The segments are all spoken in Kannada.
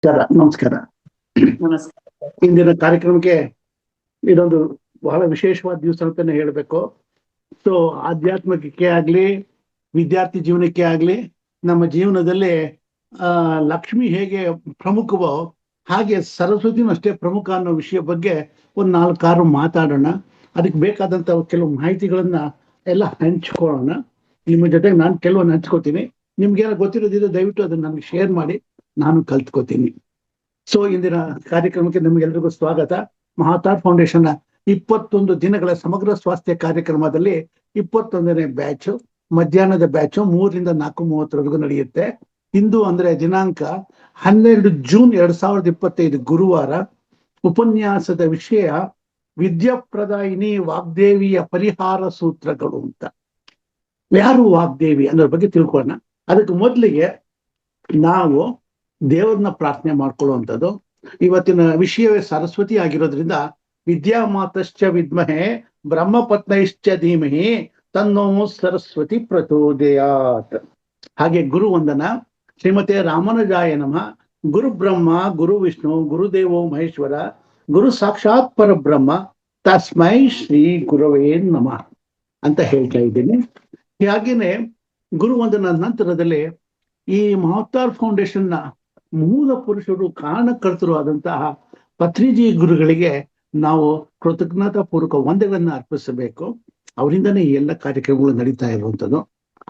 ನಮಸ್ಕಾರ. ನಮಸ್ಕಾರ. ಇಂದಿನ ಕಾರ್ಯಕ್ರಮಕ್ಕೆ ಇದೊಂದು ಬಹಳ ವಿಶೇಷವಾದ ದಿವಸ ಅಂತಾನೆ ಹೇಳಬೇಕು. ಸೊ ಆಧ್ಯಾತ್ಮಿಕಕ್ಕೆ ಆಗ್ಲಿ, ವಿದ್ಯಾರ್ಥಿ ಜೀವನಕ್ಕೆ ಆಗ್ಲಿ, ನಮ್ಮ ಜೀವನದಲ್ಲಿ ಲಕ್ಷ್ಮಿ ಹೇಗೆ ಪ್ರಮುಖವೋ ಹಾಗೆ ಸರಸ್ವತಿನೂ ಅಷ್ಟೇ ಪ್ರಮುಖ ಅನ್ನೋ ವಿಷಯ ಬಗ್ಗೆ ಒಂದು 4-6 ಮಾತಾಡೋಣ. ಅದಕ್ಕೆ ಬೇಕಾದಂತ ಕೆಲವು ಮಾಹಿತಿಗಳನ್ನ ಎಲ್ಲ ಹಂಚ್ಕೊಳ್ಳೋಣ. ನಿಮ್ಮ ಜೊತೆಗೆ ನಾನು ಕೆಲವೊಂದು ಹಂಚ್ಕೋತೀನಿ. ನಿಮ್ಗೇನೋ ಗೊತ್ತಿರೋದಿದ್ರೆ ದಯವಿಟ್ಟು ಅದನ್ನ ನನಗೆ ಶೇರ್ ಮಾಡಿ, ನಾನು ಕಲ್ತ್ಕೋತೀನಿ. ಸೊ ಇಂದಿನ ಕಾರ್ಯಕ್ರಮಕ್ಕೆ ನಿಮ್ಗೆಲ್ರಿಗೂ ಸ್ವಾಗತ. ಮಹಾತಾರ್ ಫೌಂಡೇಶನ್ 21 ದಿನಗಳ ಸಮಗ್ರ ಸ್ವಾಸ್ಥ್ಯ ಕಾರ್ಯಕ್ರಮದಲ್ಲಿ 21ನೇ ಬ್ಯಾಚ್, ಮಧ್ಯಾಹ್ನದ ಬ್ಯಾಚ್ 3 ರಿಂದ 4:30 ನಡೆಯುತ್ತೆ. ಇಂದು ಅಂದ್ರೆ ದಿನಾಂಕ 12 ಜೂನ್ 2025 ಗುರುವಾರ. ಉಪನ್ಯಾಸದ ವಿಷಯ ವಿದ್ಯಾಪ್ರದಾಯಿನಿ ವಾಗ್ದೇವಿಯ ಪರಿಹಾರ ಸೂತ್ರಗಳು ಅಂತ. ಯಾರು ವಾಗ್ದೇವಿ ಅನ್ನೋದ್ರ ಬಗ್ಗೆ ತಿಳ್ಕೊಳ್ಳೋಣ. ಅದಕ್ಕೆ ಮೊದಲಿಗೆ ನಾವು ದೇವರನ್ನ ಪ್ರಾರ್ಥನೆ ಮಾಡ್ಕೊಳ್ಳುವಂಥದ್ದು. ಇವತ್ತಿನ ವಿಷಯವೇ ಸರಸ್ವತಿ ಆಗಿರೋದ್ರಿಂದ ವಿದ್ಯಾಮಾತಶ್ಚ ವಿದ್ಮಹೆ ಬ್ರಹ್ಮಪತ್ನೈಶ್ಚ ಧೀಮಹಿ ತನ್ನೋ ಸರಸ್ವತಿ ಪ್ರಚೋದಯಾತ್. ಹಾಗೆ ಗುರು ವಂದನ. ಶ್ರೀಮತೆ ರಾಮಾನುಜಾಯ ನಮಃ. ಗುರು ಬ್ರಹ್ಮ ಗುರು ವಿಷ್ಣು ಗುರುದೇವೋ ಮಹೇಶ್ವರ ಗುರು ಸಾಕ್ಷಾತ್ ಪರಬ್ರಹ್ಮ ತಸ್ಮೈ ಶ್ರೀ ಗುರವೇ ನಮಃ ಅಂತ ಹೇಳ್ತಾ ಇದ್ದೀನಿ. ಹಾಗೇನೆ ಗುರುವಂದನ ನಂತರದಲ್ಲಿ ಈ ಮಹಾವತಾರ್ ಫೌಂಡೇಶನ್ ನ ಮೂಲ ಪುರುಷರು, ಕಾರಣಕರ್ತರು ಆದಂತಹ ಪತ್ರಿಜಿ ಗುರುಗಳಿಗೆ ನಾವು ಕೃತಜ್ಞತಾ ಪೂರ್ವಕ ವಂದನೆಗಳನ್ನ ಅರ್ಪಿಸಬೇಕು. ಅವರಿಂದನೇ ಈ ಎಲ್ಲ ಕಾರ್ಯಕ್ರಮಗಳು ನಡೀತಾ ಇರುವಂಥದ್ದು.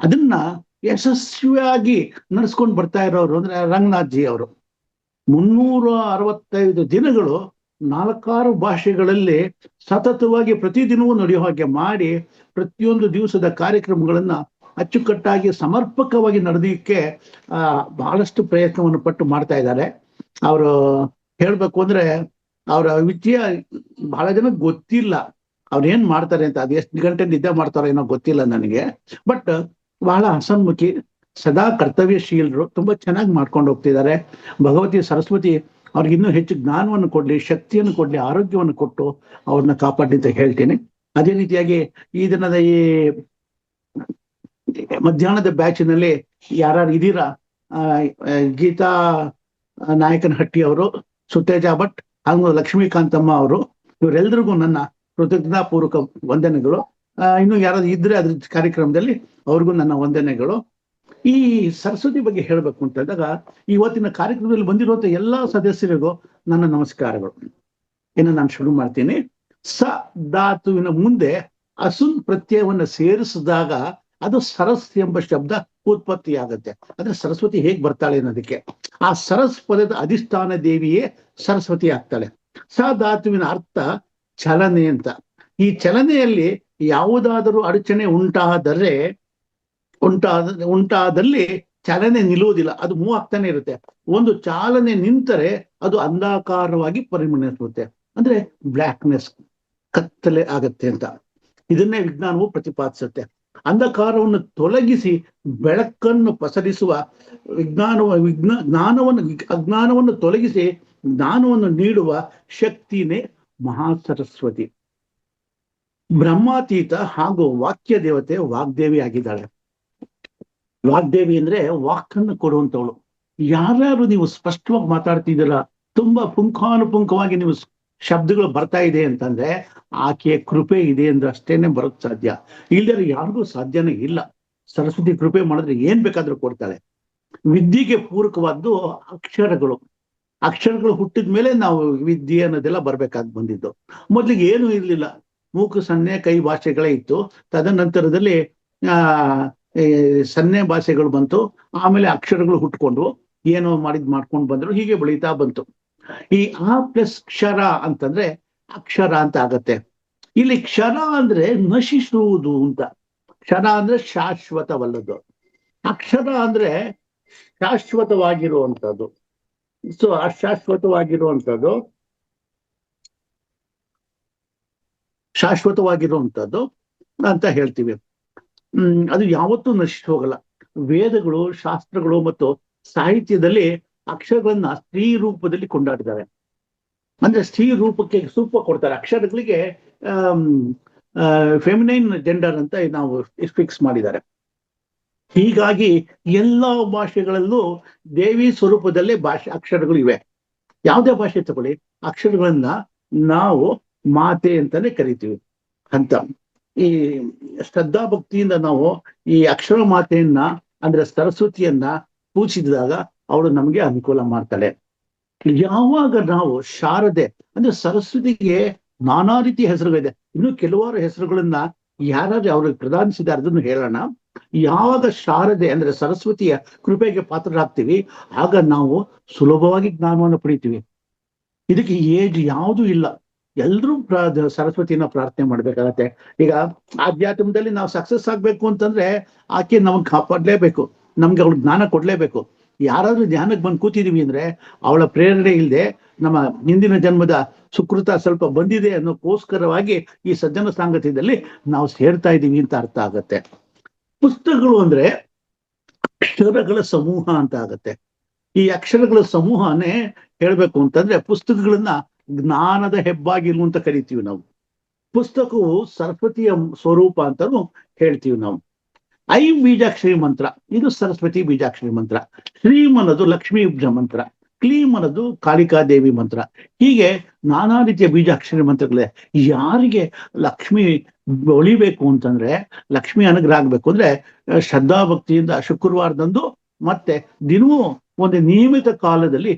ಅದನ್ನ ಯಶಸ್ವಿಯಾಗಿ ನಡೆಸ್ಕೊಂಡು ಬರ್ತಾ ಇರೋರು ಅಂದ್ರೆ ರಂಗನಾಥ್ ಜಿ ಅವರು. 365 ದಿನಗಳು 4-6 ಭಾಷೆಗಳಲ್ಲಿ ಸತತವಾಗಿ ಪ್ರತಿದಿನವೂ ನಡೆಯೋ ಹಾಗೆ ಮಾಡಿ, ಪ್ರತಿಯೊಂದು ದಿವಸದ ಕಾರ್ಯಕ್ರಮಗಳನ್ನ ಅಚ್ಚುಕಟ್ಟಾಗಿ ಸಮರ್ಪಕವಾಗಿ ನಡೆದಕ್ಕೆ ಬಹಳಷ್ಟು ಪ್ರಯತ್ನವನ್ನು ಪಟ್ಟು ಮಾಡ್ತಾ ಇದ್ದಾರೆ. ಅವರು ಹೇಳ್ಬೇಕು ಅಂದ್ರೆ ಅವರ ವಿಷಯ ಬಹಳ ಜನ ಗೊತ್ತಿಲ್ಲ, ಅವ್ರು ಏನ್ ಮಾಡ್ತಾರೆ ಅಂತ. ಅದು ಎಷ್ಟು ಗಂಟೆ ನಿದ್ದೆ ಮಾಡ್ತಾರೋ ಏನೋ ಗೊತ್ತಿಲ್ಲ ನನಗೆ. ಬಟ್ ಬಹಳ ಹಸನ್ಮುಖಿ, ಸದಾ ಕರ್ತವ್ಯಶೀಲರು, ತುಂಬಾ ಚೆನ್ನಾಗಿ ಮಾಡ್ಕೊಂಡು ಹೋಗ್ತಿದ್ದಾರೆ. ಭಗವತಿ ಸರಸ್ವತಿ ಅವ್ರಿಗೆ ಇನ್ನೂ ಹೆಚ್ಚು ಜ್ಞಾನವನ್ನು ಕೊಡ್ಲಿ, ಶಕ್ತಿಯನ್ನು ಕೊಡ್ಲಿ, ಆರೋಗ್ಯವನ್ನು ಕೊಟ್ಟು ಅವ್ರನ್ನ ಕಾಪಾಡಲಿ ಅಂತ ಹೇಳ್ತೀನಿ. ಅದೇ ರೀತಿಯಾಗಿ ಈ ದಿನದ ಈ ಮಧ್ಯಾಹ್ನದ ಬ್ಯಾಚಿನಲ್ಲಿ ಯಾರು ಇದ್ದೀರಾ, ಗೀತಾ ನಾಯಕನಹಟ್ಟಿ ಅವರು, ಸುತೇಜಾ ಭಟ್ ಹಾಗೂ ಲಕ್ಷ್ಮೀಕಾಂತಮ್ಮ ಅವರು, ಇವರೆಲ್ಲರಿಗೂ ನನ್ನ ಕೃತಜ್ಞತಾಪೂರ್ವಕ ವಂದನೆಗಳು. ಇನ್ನು ಯಾರಾದ್ರೂ ಇದ್ರೆ ಅದ್ರ ಕಾರ್ಯಕ್ರಮದಲ್ಲಿ ಅವ್ರಿಗೂ ನನ್ನ ವಂದನೆಗಳು. ಈ ಸರಸ್ವತಿ ಬಗ್ಗೆ ಹೇಳ್ಬೇಕು ಅಂತಂದಾಗ ಇವತ್ತಿನ ಕಾರ್ಯಕ್ರಮದಲ್ಲಿ ಬಂದಿರುವಂತ ಎಲ್ಲಾ ಸದಸ್ಯರಿಗೂ ನನ್ನ ನಮಸ್ಕಾರಗಳು. ಇನ್ನು ನಾನು ಶುರು ಮಾಡ್ತೀನಿ. ಸ ಧಾತುವಿನ ಮುಂದೆ ಅಸುನ್ ಪ್ರತ್ಯಯವನ್ನು ಸೇರಿಸಿದಾಗ ಅದು ಸರಸ್ ಎಂಬ ಶಬ್ದ ಉತ್ಪತ್ತಿಯಾಗತ್ತೆ. ಅಂದ್ರೆ ಸರಸ್ವತಿ ಹೇಗ್ ಬರ್ತಾಳೆ ಅನ್ನೋದಕ್ಕೆ ಆ ಸರಸ್ ಪದದ ಅಧಿಷ್ಠಾನ ದೇವಿಯೇ ಸರಸ್ವತಿ ಆಗ್ತಾಳೆ. ಸ ಧಾತುವಿನ ಅರ್ಥ ಚಲನೆ ಅಂತ. ಈ ಚಲನೆಯಲ್ಲಿ ಯಾವುದಾದರೂ ಅಡಚಣೆ ಉಂಟಾದಲ್ಲಿ ಚಲನೆ ನಿಲ್ಲುವುದಿಲ್ಲ, ಅದು ಮೂವ್ ಆಗ್ತಾನೆ ಇರುತ್ತೆ. ಒಂದು ಚಾಲನೆ ನಿಂತರೆ ಅದು ಅಂಧಾಕಾರವಾಗಿ ಪರಿಣಮಿಸುತ್ತೆ, ಅಂದ್ರೆ ಬ್ಲ್ಯಾಕ್ನೆಸ್, ಕತ್ತಲೆ ಆಗತ್ತೆ ಅಂತ. ಇದನ್ನೇ ವಿಜ್ಞಾನವು ಪ್ರತಿಪಾದಿಸುತ್ತೆ. ಅಂಧಕಾರವನ್ನು ತೊಲಗಿಸಿ ಬೆಳಕನ್ನು ಪಸರಿಸುವ ಅಜ್ಞಾನವನ್ನು ತೊಲಗಿಸಿ ಜ್ಞಾನವನ್ನು ನೀಡುವ ಶಕ್ತಿನೇ ಮಹಾಸರಸ್ವತಿ. ಬ್ರಹ್ಮಾತೀತ ಹಾಗೂ ವಾಕ್ಯ ದೇವತೆ ವಾಗ್ದೇವಿ ಆಗಿದ್ದಾಳೆ. ವಾಗ್ದೇವಿ ಅಂದ್ರೆ ವಾಕನ್ನು ಕೊಡುವಂತವಳು. ಯಾರ್ಯಾರು ನೀವು ಸ್ಪಷ್ಟವಾಗಿ ಮಾತಾಡ್ತಿದ್ದೀರಾ, ತುಂಬಾ ಪುಂಖಾನುಪುಂಖವಾಗಿ ನೀವು ಶಬ್ದಗಳು ಬರ್ತಾ ಇದೆ ಅಂತಂದ್ರೆ ಆಕೆಯ ಕೃಪೆ ಇದೆ ಅಂದ್ರೆ ಅಷ್ಟೇನೆ ಬರೋಕ್ ಸಾಧ್ಯ. ಇಲ್ಲದ್ರೆ ಯಾರಿಗೂ ಸಾಧ್ಯನೇ ಇಲ್ಲ. ಸರಸ್ವತಿ ಕೃಪೆ ಮಾಡಿದ್ರೆ ಏನ್ ಬೇಕಾದ್ರೂ ಕೊಡ್ತಾಳೆ. ವಿದ್ಯೆಗೆ ಪೂರಕವಾದ್ದು ಅಕ್ಷರಗಳು ಹುಟ್ಟಿದ ಮೇಲೆ ನಾವು ವಿದ್ಯೆ ಅನ್ನೋದೆಲ್ಲ ಬರ್ಬೇಕಾಗಿ ಬಂದಿದ್ದು. ಮೊದ್ಲಿಗೆ ಏನೂ ಇರ್ಲಿಲ್ಲ, ಮೂಕು ಸನ್ನೆ ಕೈ ಭಾಷೆಗಳೇ ಇತ್ತು. ತದನಂತರದಲ್ಲಿ ಸನ್ನೆ ಭಾಷೆಗಳು ಬಂತು, ಆಮೇಲೆ ಅಕ್ಷರಗಳು ಹುಟ್ಕೊಂಡು ಏನೋ ಮಾಡ್ಕೊಂಡು ಬಂದ್ರು, ಹೀಗೆ ಬೆಳೀತಾ ಬಂತು. ಈ ಆ ಪ್ಲಸ್ ಕ್ಷರ ಅಂತಂದ್ರೆ ಅಕ್ಷರ ಅಂತ ಆಗತ್ತೆ. ಇಲ್ಲಿ ಕ್ಷರ ಅಂದ್ರೆ ನಶಿಸುವುದು ಅಂತ. ಕ್ಷರ ಅಂದ್ರೆ ಶಾಶ್ವತವಲ್ಲದು, ಅಕ್ಷರ ಅಂದ್ರೆ ಶಾಶ್ವತವಾಗಿರುವಂಥದ್ದು. ಸೊ ಶಾಶ್ವತವಾಗಿರುವಂಥದ್ದು ಅಂತ ಹೇಳ್ತೀವಿ. ಅದು ಯಾವತ್ತೂ ನಶಿಸಿ ಹೋಗಲ್ಲ. ವೇದಗಳು, ಶಾಸ್ತ್ರಗಳು ಮತ್ತು ಸಾಹಿತ್ಯದಲ್ಲಿ ಅಕ್ಷರಗಳನ್ನ ಸ್ತ್ರೀ ರೂಪದಲ್ಲಿ ಕೊಂಡಾಡಿದ್ದಾರೆ. ಅಂದ್ರೆ ಸ್ತ್ರೀ ರೂಪಕ್ಕೆ ಸೂಪ ಕೊಡ್ತಾರೆ. ಅಕ್ಷರಗಳಿಗೆ ಫೆಮಿನೈನ್ ಜೆಂಡರ್ ಅಂತ ನಾವು ಫಿಕ್ಸ್ ಮಾಡಿದ್ದಾರೆ. ಹೀಗಾಗಿ ಎಲ್ಲಾ ಭಾಷೆಗಳಲ್ಲೂ ದೇವಿ ಸ್ವರೂಪದಲ್ಲೇ ಭಾಷೆ ಅಕ್ಷರಗಳು ಇವೆ. ಯಾವುದೇ ಭಾಷೆ ತಗೊಳ್ಳಿ, ಅಕ್ಷರಗಳನ್ನ ನಾವು ಮಾತೆ ಅಂತಾನೆ ಕರಿತೀವಿ ಅಂತ. ಈ ಶ್ರದ್ಧಾ ಭಕ್ತಿಯಿಂದ ನಾವು ಈ ಅಕ್ಷರ ಮಾತೆಯನ್ನ ಅಂದ್ರೆ ಸರಸ್ವತಿಯನ್ನ ಪೂಜಿಸಿದಾಗ ಅವಳು ನಮ್ಗೆ ಅನುಕೂಲ ಮಾಡ್ತಾಳೆ. ಯಾವಾಗ ನಾವು ಶಾರದೆ ಅಂದ್ರೆ ಸರಸ್ವತಿಗೆ ನಾನಾ ರೀತಿಯ ಹೆಸರುಗಳಿದೆ, ಇನ್ನು ಕೆಲವಾರು ಹೆಸರುಗಳನ್ನ ಯಾರಾದ್ರೂ ಅವ್ರಿಗೆ ಪ್ರದಾನಿಸಿದ್ದಾರೆ ಅದನ್ನು ಹೇಳೋಣ. ಯಾವಾಗ ಶಾರದೆ ಅಂದ್ರೆ ಸರಸ್ವತಿಯ ಕೃಪೆಗೆ ಪಾತ್ರರಾಗ್ತೀವಿ ಆಗ ನಾವು ಸುಲಭವಾಗಿ ಜ್ಞಾನವನ್ನು ಪಡಿತೀವಿ. ಇದಕ್ಕೆ ಏಜ್ ಯಾವುದೂ ಇಲ್ಲ, ಎಲ್ರೂ ಸರಸ್ವತಿನ ಪ್ರಾರ್ಥನೆ ಮಾಡ್ಬೇಕಾಗತ್ತೆ. ಈಗ ಆಧ್ಯಾತ್ಮದಲ್ಲಿ ನಾವು ಸಕ್ಸಸ್ ಆಗ್ಬೇಕು ಅಂತಂದ್ರೆ ಆಕೆ ನಮ್ಗೆ ಕಾಪಾಡ್ಲೇಬೇಕು, ನಮ್ಗೆ ಅವಳು ಜ್ಞಾನ ಕೊಡ್ಲೇಬೇಕು. ಯಾರಾದ್ರೂ ಧ್ಯಾನಕ್ಕೆ ಬಂದು ಕೂತಿದೀವಿ ಅಂದ್ರೆ ಅವಳ ಪ್ರೇರಣೆ ಇಲ್ಲದೆ ನಮ್ಮ ಹಿಂದಿನ ಜನ್ಮದ ಸುಕೃತ ಸ್ವಲ್ಪ ಬಂದಿದೆ ಅನ್ನೋಕ್ಕೋಸ್ಕರವಾಗಿ ಈ ಸಜ್ಜನ ಸಾಂಗತ್ಯದಲ್ಲಿ ನಾವು ಸೇರ್ತಾ ಇದ್ದೀವಿ ಅಂತ ಅರ್ಥ ಆಗತ್ತೆ. ಪುಸ್ತಕಗಳು ಅಂದ್ರೆ ಅಕ್ಷರಗಳ ಸಮೂಹ ಅಂತ ಆಗತ್ತೆ. ಈ ಅಕ್ಷರಗಳ ಸಮೂಹನೇ ಹೇಳ್ಬೇಕು ಅಂತಂದ್ರೆ ಪುಸ್ತಕಗಳನ್ನ ಜ್ಞಾನದ ಹೆಬ್ಬಾಗಿಲು ಅಂತ ಕರಿತೀವಿ ನಾವು. ಪುಸ್ತಕವು ಸರಸ್ವತಿಯ ಸ್ವರೂಪ ಅಂತಾನು ಹೇಳ್ತೀವಿ ನಾವು. ಐಂ ಬೀಜಾಕ್ಷರಿ ಮಂತ್ರ ಇದು ಸರಸ್ವತಿ ಬೀಜಾಕ್ಷರಿ ಮಂತ್ರ. ಶ್ರೀಂ ಅನ್ನೋದು ಲಕ್ಷ್ಮೀ ಮಂತ್ರ, ಕ್ಲೀಂ ಅನ್ನೋದು ಕಾಳಿಕಾದೇವಿ ಮಂತ್ರ. ಹೀಗೆ ನಾನಾ ರೀತಿಯ ಬೀಜಾಕ್ಷರಿ ಮಂತ್ರಗಳಿದೆ. ಯಾರಿಗೆ ಲಕ್ಷ್ಮಿ ಒಳಿಬೇಕು ಅಂತಂದ್ರೆ, ಲಕ್ಷ್ಮಿ ಅನುಗ್ರಹ ಆಗ್ಬೇಕು ಅಂದ್ರೆ ಶ್ರದ್ಧಾ ಭಕ್ತಿಯಿಂದ ಶುಕ್ರವಾರದಂದು ಮತ್ತೆ ದಿನವೂ ಒಂದು ನಿಯಮಿತ ಕಾಲದಲ್ಲಿ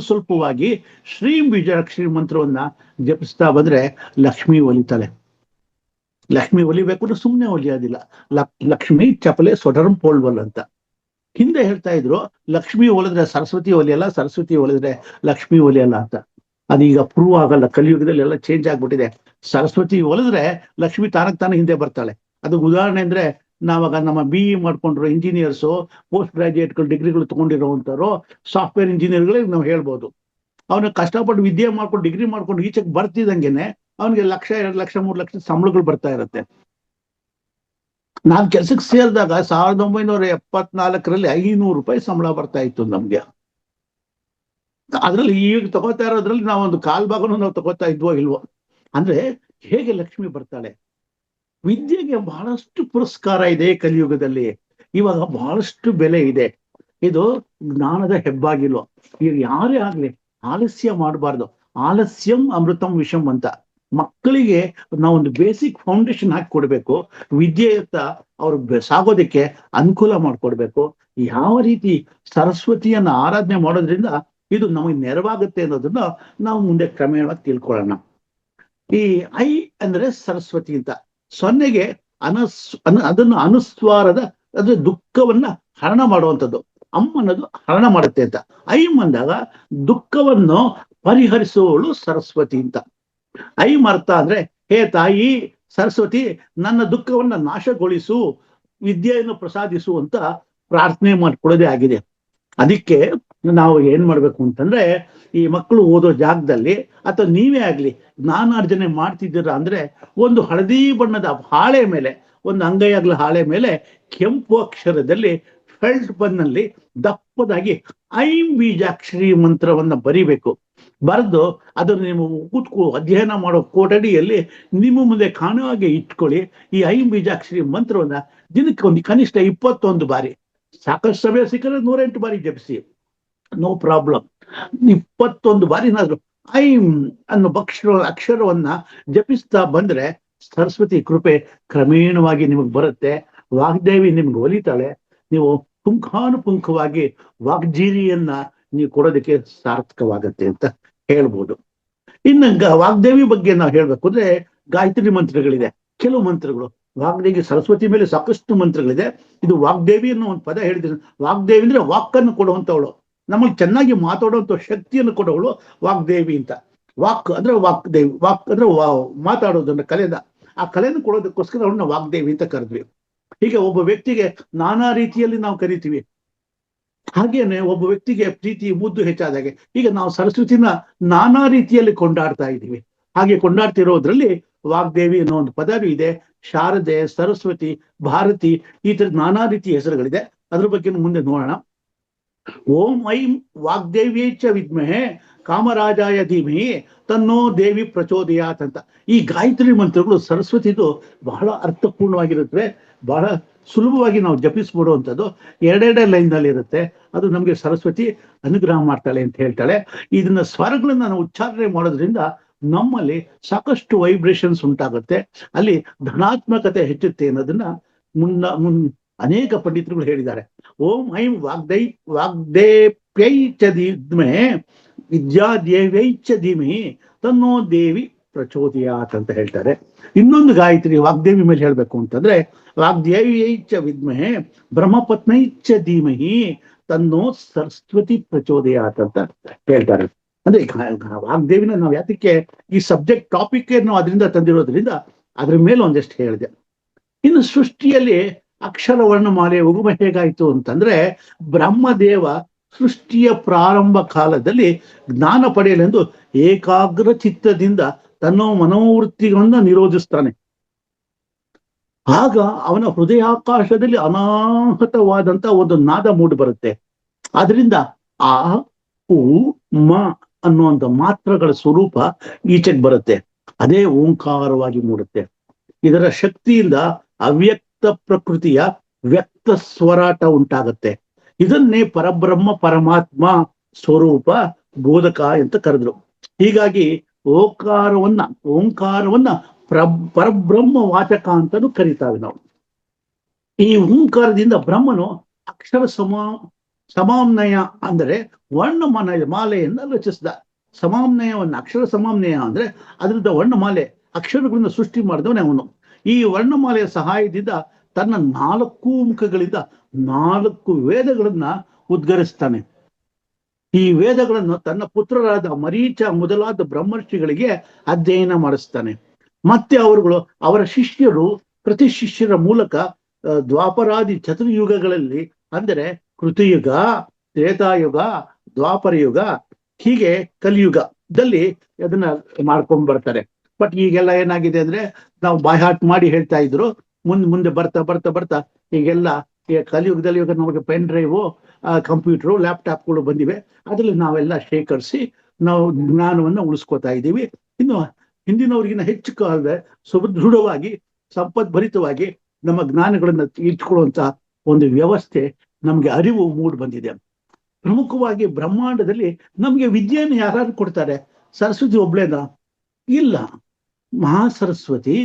ಸ್ವಲ್ಪವಾಗಿ ಶ್ರೀಂ ಬೀಜಾಕ್ಷರಿ ಮಂತ್ರವನ್ನ ಜಪಿಸ್ತಾ ಬಂದ್ರೆ ಲಕ್ಷ್ಮಿ ಒಲಿತಾಳೆ. ಲಕ್ಷ್ಮಿ ಒಲಿಬೇಕು ಅಂದ್ರೆ ಸುಮ್ಮನೆ ಒಲಿಯೋದಿಲ್ಲ. ಲಕ್ಷ್ಮಿ ಚಪಲೆ ಸೊಡರಂ ಪೋಳ್ವಲ್ ಅಂತ ಹಿಂದೆ ಹೇಳ್ತಾ ಇದ್ರು. ಲಕ್ಷ್ಮಿ ಒಲಿದ್ರೆ ಸರಸ್ವತಿ ಒಲಿಯಲ್ಲ, ಸರಸ್ವತಿ ಒಲಿದ್ರೆ ಲಕ್ಷ್ಮಿ ಒಲಿಯಲ್ಲ ಅಂತ. ಅದೀಗ ಪ್ರೂವ್ ಆಗಲ್ಲ, ಕಲಿಯುಗದಲ್ಲಿ ಎಲ್ಲ ಚೇಂಜ್ ಆಗ್ಬಿಟ್ಟಿದೆ. ಸರಸ್ವತಿ ಒಲಿದ್ರೆ ಲಕ್ಷ್ಮಿ ತಾನೇ ಹಿಂದೆ ಬರ್ತಾಳೆ. ಅದಕ್ಕೆ ಉದಾಹರಣೆ ಅಂದ್ರೆ ನಾವಾಗ ನಮ್ಮ BE ಮಾಡ್ಕೊಂಡ್ರು ಇಂಜಿನಿಯರ್ಸು, ಪೋಸ್ಟ್ ಗ್ರಾಜುಯೇಟ್ಗಳು ಡಿಗ್ರಿಗಳು ತಗೊಂಡಿರೋವಂಥವ್ರು, ಸಾಫ್ಟ್ವೇರ್ ಇಂಜಿನಿಯರ್ಗಳಿಗೆ ನಾವು ಹೇಳ್ಬೋದು. ಅವನ ಕಷ್ಟಪಟ್ಟು ವಿದ್ಯೆ ಮಾಡ್ಕೊಂಡು ಡಿಗ್ರಿ ಮಾಡ್ಕೊಂಡು ಈಚೆಗೆ ಬರ್ತಿದಂಗೆನೆ ಅವನಿಗೆ 1,00,000, 2,00,000, 3,00,000 ಸಂಬಳಗಳು ಬರ್ತಾ ಇರುತ್ತೆ. ನಾನ್ ಕೆಲ್ಸಕ್ಕೆ ಸೇರಿದಾಗ 1974ರಲ್ಲಿ 500 ರೂಪಾಯಿ ಸಂಬಳ ಬರ್ತಾ ಇತ್ತು ನಮ್ಗೆ. ಅದ್ರಲ್ಲಿ ಈಗ ತಗೋತಾ ಇರೋದ್ರಲ್ಲಿ ನಾವೊಂದು ಕಾಲ್ ಭಾಗನೂ ನಾವು ತಗೋತಾ ಇದ್ವೋ ಇಲ್ವೋ. ಅಂದ್ರೆ ಹೇಗೆ ಲಕ್ಷ್ಮಿ ಬರ್ತಾಳೆ. ವಿದ್ಯೆಗೆ ಬಹಳಷ್ಟು ಪುರಸ್ಕಾರ ಇದೆ ಕಲಿಯುಗದಲ್ಲಿ. ಇವಾಗ ಬಹಳಷ್ಟು ಬೆಲೆ ಇದೆ. ಇದು ಜ್ಞಾನದ ಹೆಬ್ಬಾಗಿಲು. ಈಗ ಯಾರೇ ಆಗ್ಲಿ ಆಲಸ್ಯ ಮಾಡಬಾರ್ದು. ಆಲಸ್ಯಂ ಅಮೃತಂ ವಿಷಂ ಅಂತ. ಮಕ್ಕಳಿಗೆ ನಾವೊಂದು ಬೇಸಿಕ್ ಫೌಂಡೇಶನ್ ಹಾಕಿ ಕೊಡ್ಬೇಕು. ವಿದ್ಯೆಯತ್ತ ಅವ್ರು ಸಾಗೋದಕ್ಕೆ ಅನುಕೂಲ ಮಾಡ್ಕೊಡ್ಬೇಕು. ಯಾವ ರೀತಿ ಸರಸ್ವತಿಯನ್ನ ಆರಾಧನೆ ಮಾಡೋದ್ರಿಂದ ಇದು ನಮಗೆ ನೆರವಾಗುತ್ತೆ ಅನ್ನೋದನ್ನ ನಾವು ಮುಂದೆ ಕ್ರಮೇಣವಾಗಿ ತಿಳ್ಕೊಳ್ಳೋಣ. ಈ ಐ ಅಂದ್ರೆ ಸರಸ್ವತಿ ಅಂತ. ಸೊನ್ನೆಗೆ ಅದನ್ನು ಅನುಸ್ವಾರದ ಅಂದ್ರೆ ದುಃಖವನ್ನ ಹರಣ ಮಾಡುವಂಥದ್ದು. ಅನ್ನೋದು ಹರಣ ಮಾಡುತ್ತೆ ಅಂತ. ಐಂ ಅಂದಾಗ ದುಃಖವನ್ನು ಪರಿಹರಿಸುವವಳು ಸರಸ್ವತಿ ಅಂತ. ಐಂ ಅರ್ಥ ಅಂದ್ರೆ ಹೇ ತಾಯಿ ಸರಸ್ವತಿ ನನ್ನ ದುಃಖವನ್ನ ನಾಶಗೊಳಿಸು, ವಿದ್ಯೆಯನ್ನು ಪ್ರಸಾದಿಸು ಅಂತ ಪ್ರಾರ್ಥನೆ ಮಾಡ್ಕೊಳ್ಳೋದೇ ಆಗಿದೆ. ಅದಕ್ಕೆ ನಾವು ಏನ್ ಮಾಡ್ಬೇಕು ಅಂತಂದ್ರೆ, ಈ ಮಕ್ಕಳು ಓದೋ ಜಾಗದಲ್ಲಿ ಅಥವಾ ನೀವೇ ಆಗ್ಲಿ ಜ್ಞಾನಾರ್ಜನೆ ಮಾಡ್ತಿದ್ದೀರಾ ಅಂದ್ರೆ ಒಂದು ಹಳದಿ ಬಣ್ಣದ ಹಾಳೆ ಮೇಲೆ, ಒಂದು ಅಂಗೈಯಾಗ್ಲ ಹಾಳೆ ಮೇಲೆ ಕೆಂಪು ಅಕ್ಷರದಲ್ಲಿ ಫೆಲ್ಟ್ ಪನ್ನಲ್ಲಿ ದಪ್ಪದಾಗಿ ಐಂ ಬೀಜಾಕ್ಷರಿ ಮಂತ್ರವನ್ನ ಬರಿಬೇಕು. ಬರೆದು ಅದನ್ನು ನೀವು ಅಧ್ಯಯನ ಮಾಡೋ ಕೊಠಡಿಯಲ್ಲಿ ನಿಮ್ಮ ಮುಂದೆ ಕಾಣುವಾಗೆ ಇಟ್ಕೊಳ್ಳಿ. ಈ ಐಂ ಬೀಜಾಕ್ಷರಿ ಮಂತ್ರವನ್ನ ದಿನಕ್ಕೆ ಒಂದು ಕನಿಷ್ಠ 21 ಬಾರಿ, ಸಾಕಷ್ಟು ಸಮಯ ಸಿಕ್ಕರೆ 108 ಬಾರಿ ಜಪಿಸಿ, ನೋ ಪ್ರಾಬ್ಲಮ್. 21 ಬಾರಿನಾದ್ರು ಐಂ ಅನ್ನೋ ಅಕ್ಷರವನ್ನ ಜಪಿಸ್ತಾ ಬಂದ್ರೆ ಸರಸ್ವತಿ ಕೃಪೆ ಕ್ರಮೇಣವಾಗಿ ನಿಮಗೆ ಬರುತ್ತೆ. ವಾಗ್ದೇವಿ ನಿಮ್ಗೆ ಒಲಿತಾಳೆ. ನೀವು ಪುಂಖಾನುಪುಂಖವಾಗಿ ವಾಗ್ಜೀರಿಯನ್ನ ನೀವು ಕೊಡೋದಕ್ಕೆ ಸಾರ್ಥಕವಾಗತ್ತೆ ಅಂತ ಹೇಳ್ಬೋದು. ಇನ್ನು ವಾಗ್ದೇವಿ ಬಗ್ಗೆ ನಾವು ಹೇಳ್ಬೇಕು ಅಂದ್ರೆ ಗಾಯತ್ರಿ ಮಂತ್ರಗಳಿದೆ, ಕೆಲವು ಮಂತ್ರಗಳು. ವಾಗ್ದೇವಿ ಸರಸ್ವತಿ ಮೇಲೆ ಸಾಕಷ್ಟು ಮಂತ್ರಗಳಿದೆ. ಇದು ವಾಗ್ದೇವಿ ಅನ್ನೋ ಒಂದು ಪದ ಹೇಳಿದ್ರೆ, ವಾಗ್ದೇವಿ ಅಂದ್ರೆ ವಾಕ್ಕನ್ನು ಕೊಡುವಂಥವಳು, ನಮಗೆ ಚೆನ್ನಾಗಿ ಮಾತಾಡುವಂಥ ಶಕ್ತಿಯನ್ನು ಕೊಡೋವಳು ವಾಗ್ದೇವಿ ಅಂತ. ವಾಕ್ ಅಂದ್ರೆ ವಾಗ್ದೇವಿ, ವಾಕ್ ಅಂದ್ರೆ ಮಾತಾಡೋದನ್ನ ಕಲೆದ, ಆ ಕಲೆಯನ್ನು ಕೊಡೋದಕ್ಕೋಸ್ಕರ ಅವಳನ್ನ ವಾಗ್ದೇವಿ ಅಂತ ಕರೆದ್ವಿ. ಹೀಗೆ ಒಬ್ಬ ವ್ಯಕ್ತಿಗೆ ನಾನಾ ರೀತಿಯಲ್ಲಿ ನಾವು ಕರಿತೀವಿ. ಹಾಗೇನೆ ಒಬ್ಬ ವ್ಯಕ್ತಿಗೆ ಪ್ರೀತಿ ಮುದ್ದು ಹೆಚ್ಚಾದಾಗೆ ಈಗ ನಾವು ಸರಸ್ವತಿನ ನಾನಾ ರೀತಿಯಲ್ಲಿ ಕೊಂಡಾಡ್ತಾ ಇದ್ದೀವಿ. ಹಾಗೆ ಕೊಂಡಾಡ್ತಿರೋದ್ರಲ್ಲಿ ವಾಗ್ದೇವಿ ಅನ್ನೋ ಒಂದು ಪದವಿ ಇದೆ. ಶಾರದೆ, ಸರಸ್ವತಿ, ಭಾರತಿ, ಈ ತರ ನಾನಾ ರೀತಿಯ ಹೆಸರುಗಳಿದೆ. ಅದ್ರ ಬಗ್ಗೆ ಮುಂದೆ ನೋಡೋಣ. ಓಂ ಐಂ ವಾಗ್ದೇವಿ ಚ ವಿದ್ಮಹೆ ಕಾಮರಾಜಾಯ ಧೀಮಹಿ ತನ್ನೋ ದೇವಿ ಪ್ರಚೋದಯಾತ್ ಅಂತ. ಈ ಗಾಯತ್ರಿ ಮಂತ್ರಗಳು ಸರಸ್ವತಿದು ಬಹಳ ಅರ್ಥಪೂರ್ಣವಾಗಿರುತ್ತವೆ, ಬಹಳ ಸುಲಭವಾಗಿ ನಾವು ಜಪಿಸ್ಬಿಡುವಂಥದ್ದು ಎರಡೆರಡೇ ಲೈನ್ನಲ್ಲಿ ಇರುತ್ತೆ. ಅದು ನಮಗೆ ಸರಸ್ವತಿ ಅನುಗ್ರಹ ಮಾಡ್ತಾಳೆ ಅಂತ ಹೇಳ್ತಾಳೆ. ಇದನ್ನ ಸ್ವರಗಳನ್ನ ನಾವು ಉಚ್ಚಾರಣೆ ಮಾಡೋದ್ರಿಂದ ನಮ್ಮಲ್ಲಿ ಸಾಕಷ್ಟು ವೈಬ್ರೇಷನ್ಸ್ ಉಂಟಾಗುತ್ತೆ, ಅಲ್ಲಿ ಧನಾತ್ಮಕತೆ ಹೆಚ್ಚುತ್ತೆ ಅನ್ನೋದನ್ನ ಅನೇಕ ಪಂಡಿತರುಗಳು ಹೇಳಿದ್ದಾರೆ. ಓಂ ಐಂ ವಾಗ್ದೇಪ್ಯೈ ಚ ಧೀಮಹಿ ವಿದ್ಯಾದೇವ್ಯೈ ಚ ಧೀಮಹಿ ತನ್ನೋ ದೇವಿ ಪ್ರಚೋದಯಾತ್ ಅಂತ ಹೇಳ್ತಾರೆ. ಇನ್ನೊಂದು ಗಾಯತ್ರಿ ವಾಗ್ದೇವಿ ಮೇಲೆ ಹೇಳ್ಬೇಕು ಅಂತಂದ್ರೆ ವಾಗ್ದೇವ್ಯೈ ಚ ವಿದ್ಮಹೆ ಬ್ರಹ್ಮಪತ್ನೈ ಚ ಧೀಮಹಿ ತನ್ನೋ ಸರಸ್ವತಿ ಪ್ರಚೋದಯಾತ್ ಅಂತ ಹೇಳ್ತಾರೆ. ಅಂದ್ರೆ ವಾಗ್ದೇವಿನ ನಾವು ಯಾತಕ್ಕೆ ಈ ಸಬ್ಜೆಕ್ಟ್ ಟಾಪಿಕ್ ನಾವು ಅದರಿಂದ ತಂದಿರೋದ್ರಿಂದ ಅದ್ರ ಮೇಲೆ ಒಂದಷ್ಟು ಹೇಳಿದೆ. ಇನ್ನು ಸೃಷ್ಟಿಯಲ್ಲಿ ಅಕ್ಷರ ವರ್ಣಮಾಲೆ ಉಗಮ ಹೇಗಾಯ್ತು ಅಂತಂದ್ರೆ ಬ್ರಹ್ಮದೇವ ಸೃಷ್ಟಿಯ ಪ್ರಾರಂಭ ಕಾಲದಲ್ಲಿ ಜ್ಞಾನ ಪಡೆಯಲೆಂದು ಏಕಾಗ್ರ ಚಿತ್ತದಿಂದ ತನ್ನ ಮನೋವೃತ್ತಿಗಳನ್ನ ನಿರೋಧಿಸ್ತಾನೆ. ಆಗ ಅವನ ಹೃದಯಾಕಾಶದಲ್ಲಿ ಅನಾಹತವಾದಂತ ಒಂದು ನಾದ ಮೂಡಿ ಬರುತ್ತೆ. ಆದ್ರಿಂದ ಆ ಉ ಮ ಅನ್ನುವಂಥ ಮಾತ್ರಗಳ ಸ್ವರೂಪ ಈಚೆಗೆ ಬರುತ್ತೆ, ಅದೇ ಓಂಕಾರವಾಗಿ ಮೂಡುತ್ತೆ. ಇದರ ಶಕ್ತಿಯಿಂದ ಅವ್ಯಕ್ತ ಪ್ರಕೃತಿಯ ವ್ಯಕ್ತ ಸ್ವರಾಟ ಉಂಟಾಗತ್ತೆ. ಇದನ್ನೇ ಪರಬ್ರಹ್ಮ ಪರಮಾತ್ಮ ಸ್ವರೂಪ ಬೋಧಕ ಅಂತ ಕರೆದ್ರು. ಹೀಗಾಗಿ ಓಂಕಾರವನ್ನ ಪರಬ್ರಹ್ಮ ವಾಚಕ ಅಂತಾನು ಕರೀತಾವೆ ನಾವು. ಈ ಓಂಕಾರದಿಂದ ಬ್ರಹ್ಮನು ಅಕ್ಷರ ಸಮಾಮ್ನಯ ಅಂದರೆ ಮಾಲೆಯನ್ನ ರಚಿಸಿದ. ಸಮಾಮ್ನಯವನ್ನ ಅಕ್ಷರ ಸಮಾಮ್ನಯ ಅಂದ್ರೆ ಅದರಿಂದ ವರ್ಣಮಾಲೆ ಅಕ್ಷರಗಳನ್ನ ಸೃಷ್ಟಿ ಮಾಡಿದವನೇ ಅವನು. ಈ ವರ್ಣಮಾಲೆಯ ಸಹಾಯದಿಂದ ತನ್ನ 4 ಮುಖಗಳಿಂದ 4 ವೇದಗಳನ್ನ ಉದ್ಗರಿಸ್ತಾನೆ. ಈ ವೇದಗಳನ್ನು ತನ್ನ ಪುತ್ರರಾದ ಮರೀಚ ಮೊದಲಾದ ಬ್ರಹ್ಮರ್ಷಿಗಳಿಗೆ ಅಧ್ಯಯನ ಮಾಡಿಸ್ತಾನೆ. ಮತ್ತೆ ಅವರ ಶಿಷ್ಯರು ಪ್ರತಿ ಶಿಷ್ಯರ ಮೂಲಕ ದ್ವಾಪರಾದಿ ಚತುರ್ಯುಗಗಳಲ್ಲಿ ಅಂದರೆ ಕೃತಯುಗ, ತ್ರೇತಾಯುಗ, ದ್ವಾಪರ ಯುಗ, ಹೀಗೆ ಕಲಿಯುಗದಲ್ಲಿ ಅದನ್ನ ಮಾಡ್ಕೊಂಡ್ ಬರ್ತಾರೆ. ಬಟ್ ಈಗೆಲ್ಲ ಏನಾಗಿದೆ ಅಂದ್ರೆ ನಾವು ಬಾಯ್ಹಾಟ್ ಮಾಡಿ ಹೇಳ್ತಾ ಇದ್ರು, ಮುಂದೆ ಬರ್ತಾ ಬರ್ತಾ ಬರ್ತಾ ಈಗೆಲ್ಲ ಕಲಿಯುಗದಲ್ಲಿ ಇವಾಗ ನಮಗೆ ಪೆನ್ ಡ್ರೈವು, ಕಂಪ್ಯೂಟರು, ಲ್ಯಾಪ್ಟಾಪ್ಗಳು ಬಂದಿವೆ. ಅದ್ರಲ್ಲಿ ನಾವೆಲ್ಲ ಶೇಖರಿಸಿ ನಾವು ಜ್ಞಾನವನ್ನ ಉಳಿಸ್ಕೋತಾ ಇದ್ದೀವಿ. ಇನ್ನು ಹಿಂದಿನವ್ರಿಗಿನ್ನ ಹೆಚ್ಚು ಕಾಲದ ಸುದೃಢವಾಗಿ ಸಂಪದ್ಭರಿತವಾಗಿ ನಮ್ಮ ಜ್ಞಾನಗಳನ್ನ ಇಟ್ಕೊಳ್ಳುವಂತ ಒಂದು ವ್ಯವಸ್ಥೆ ನಮ್ಗೆ ಅರಿವು ಮೂಡ್ ಬಂದಿದೆ. ಪ್ರಮುಖವಾಗಿ ಬ್ರಹ್ಮಾಂಡದಲ್ಲಿ ನಮ್ಗೆ ವಿದ್ಯೆಯನ್ನು ಯಾರು ಕೊಡ್ತಾರೆ? ಸರಸ್ವತಿ ಒಬ್ಳೇನ? ಇಲ್ಲ. ಮಹಾಸರಸ್ವತಿ,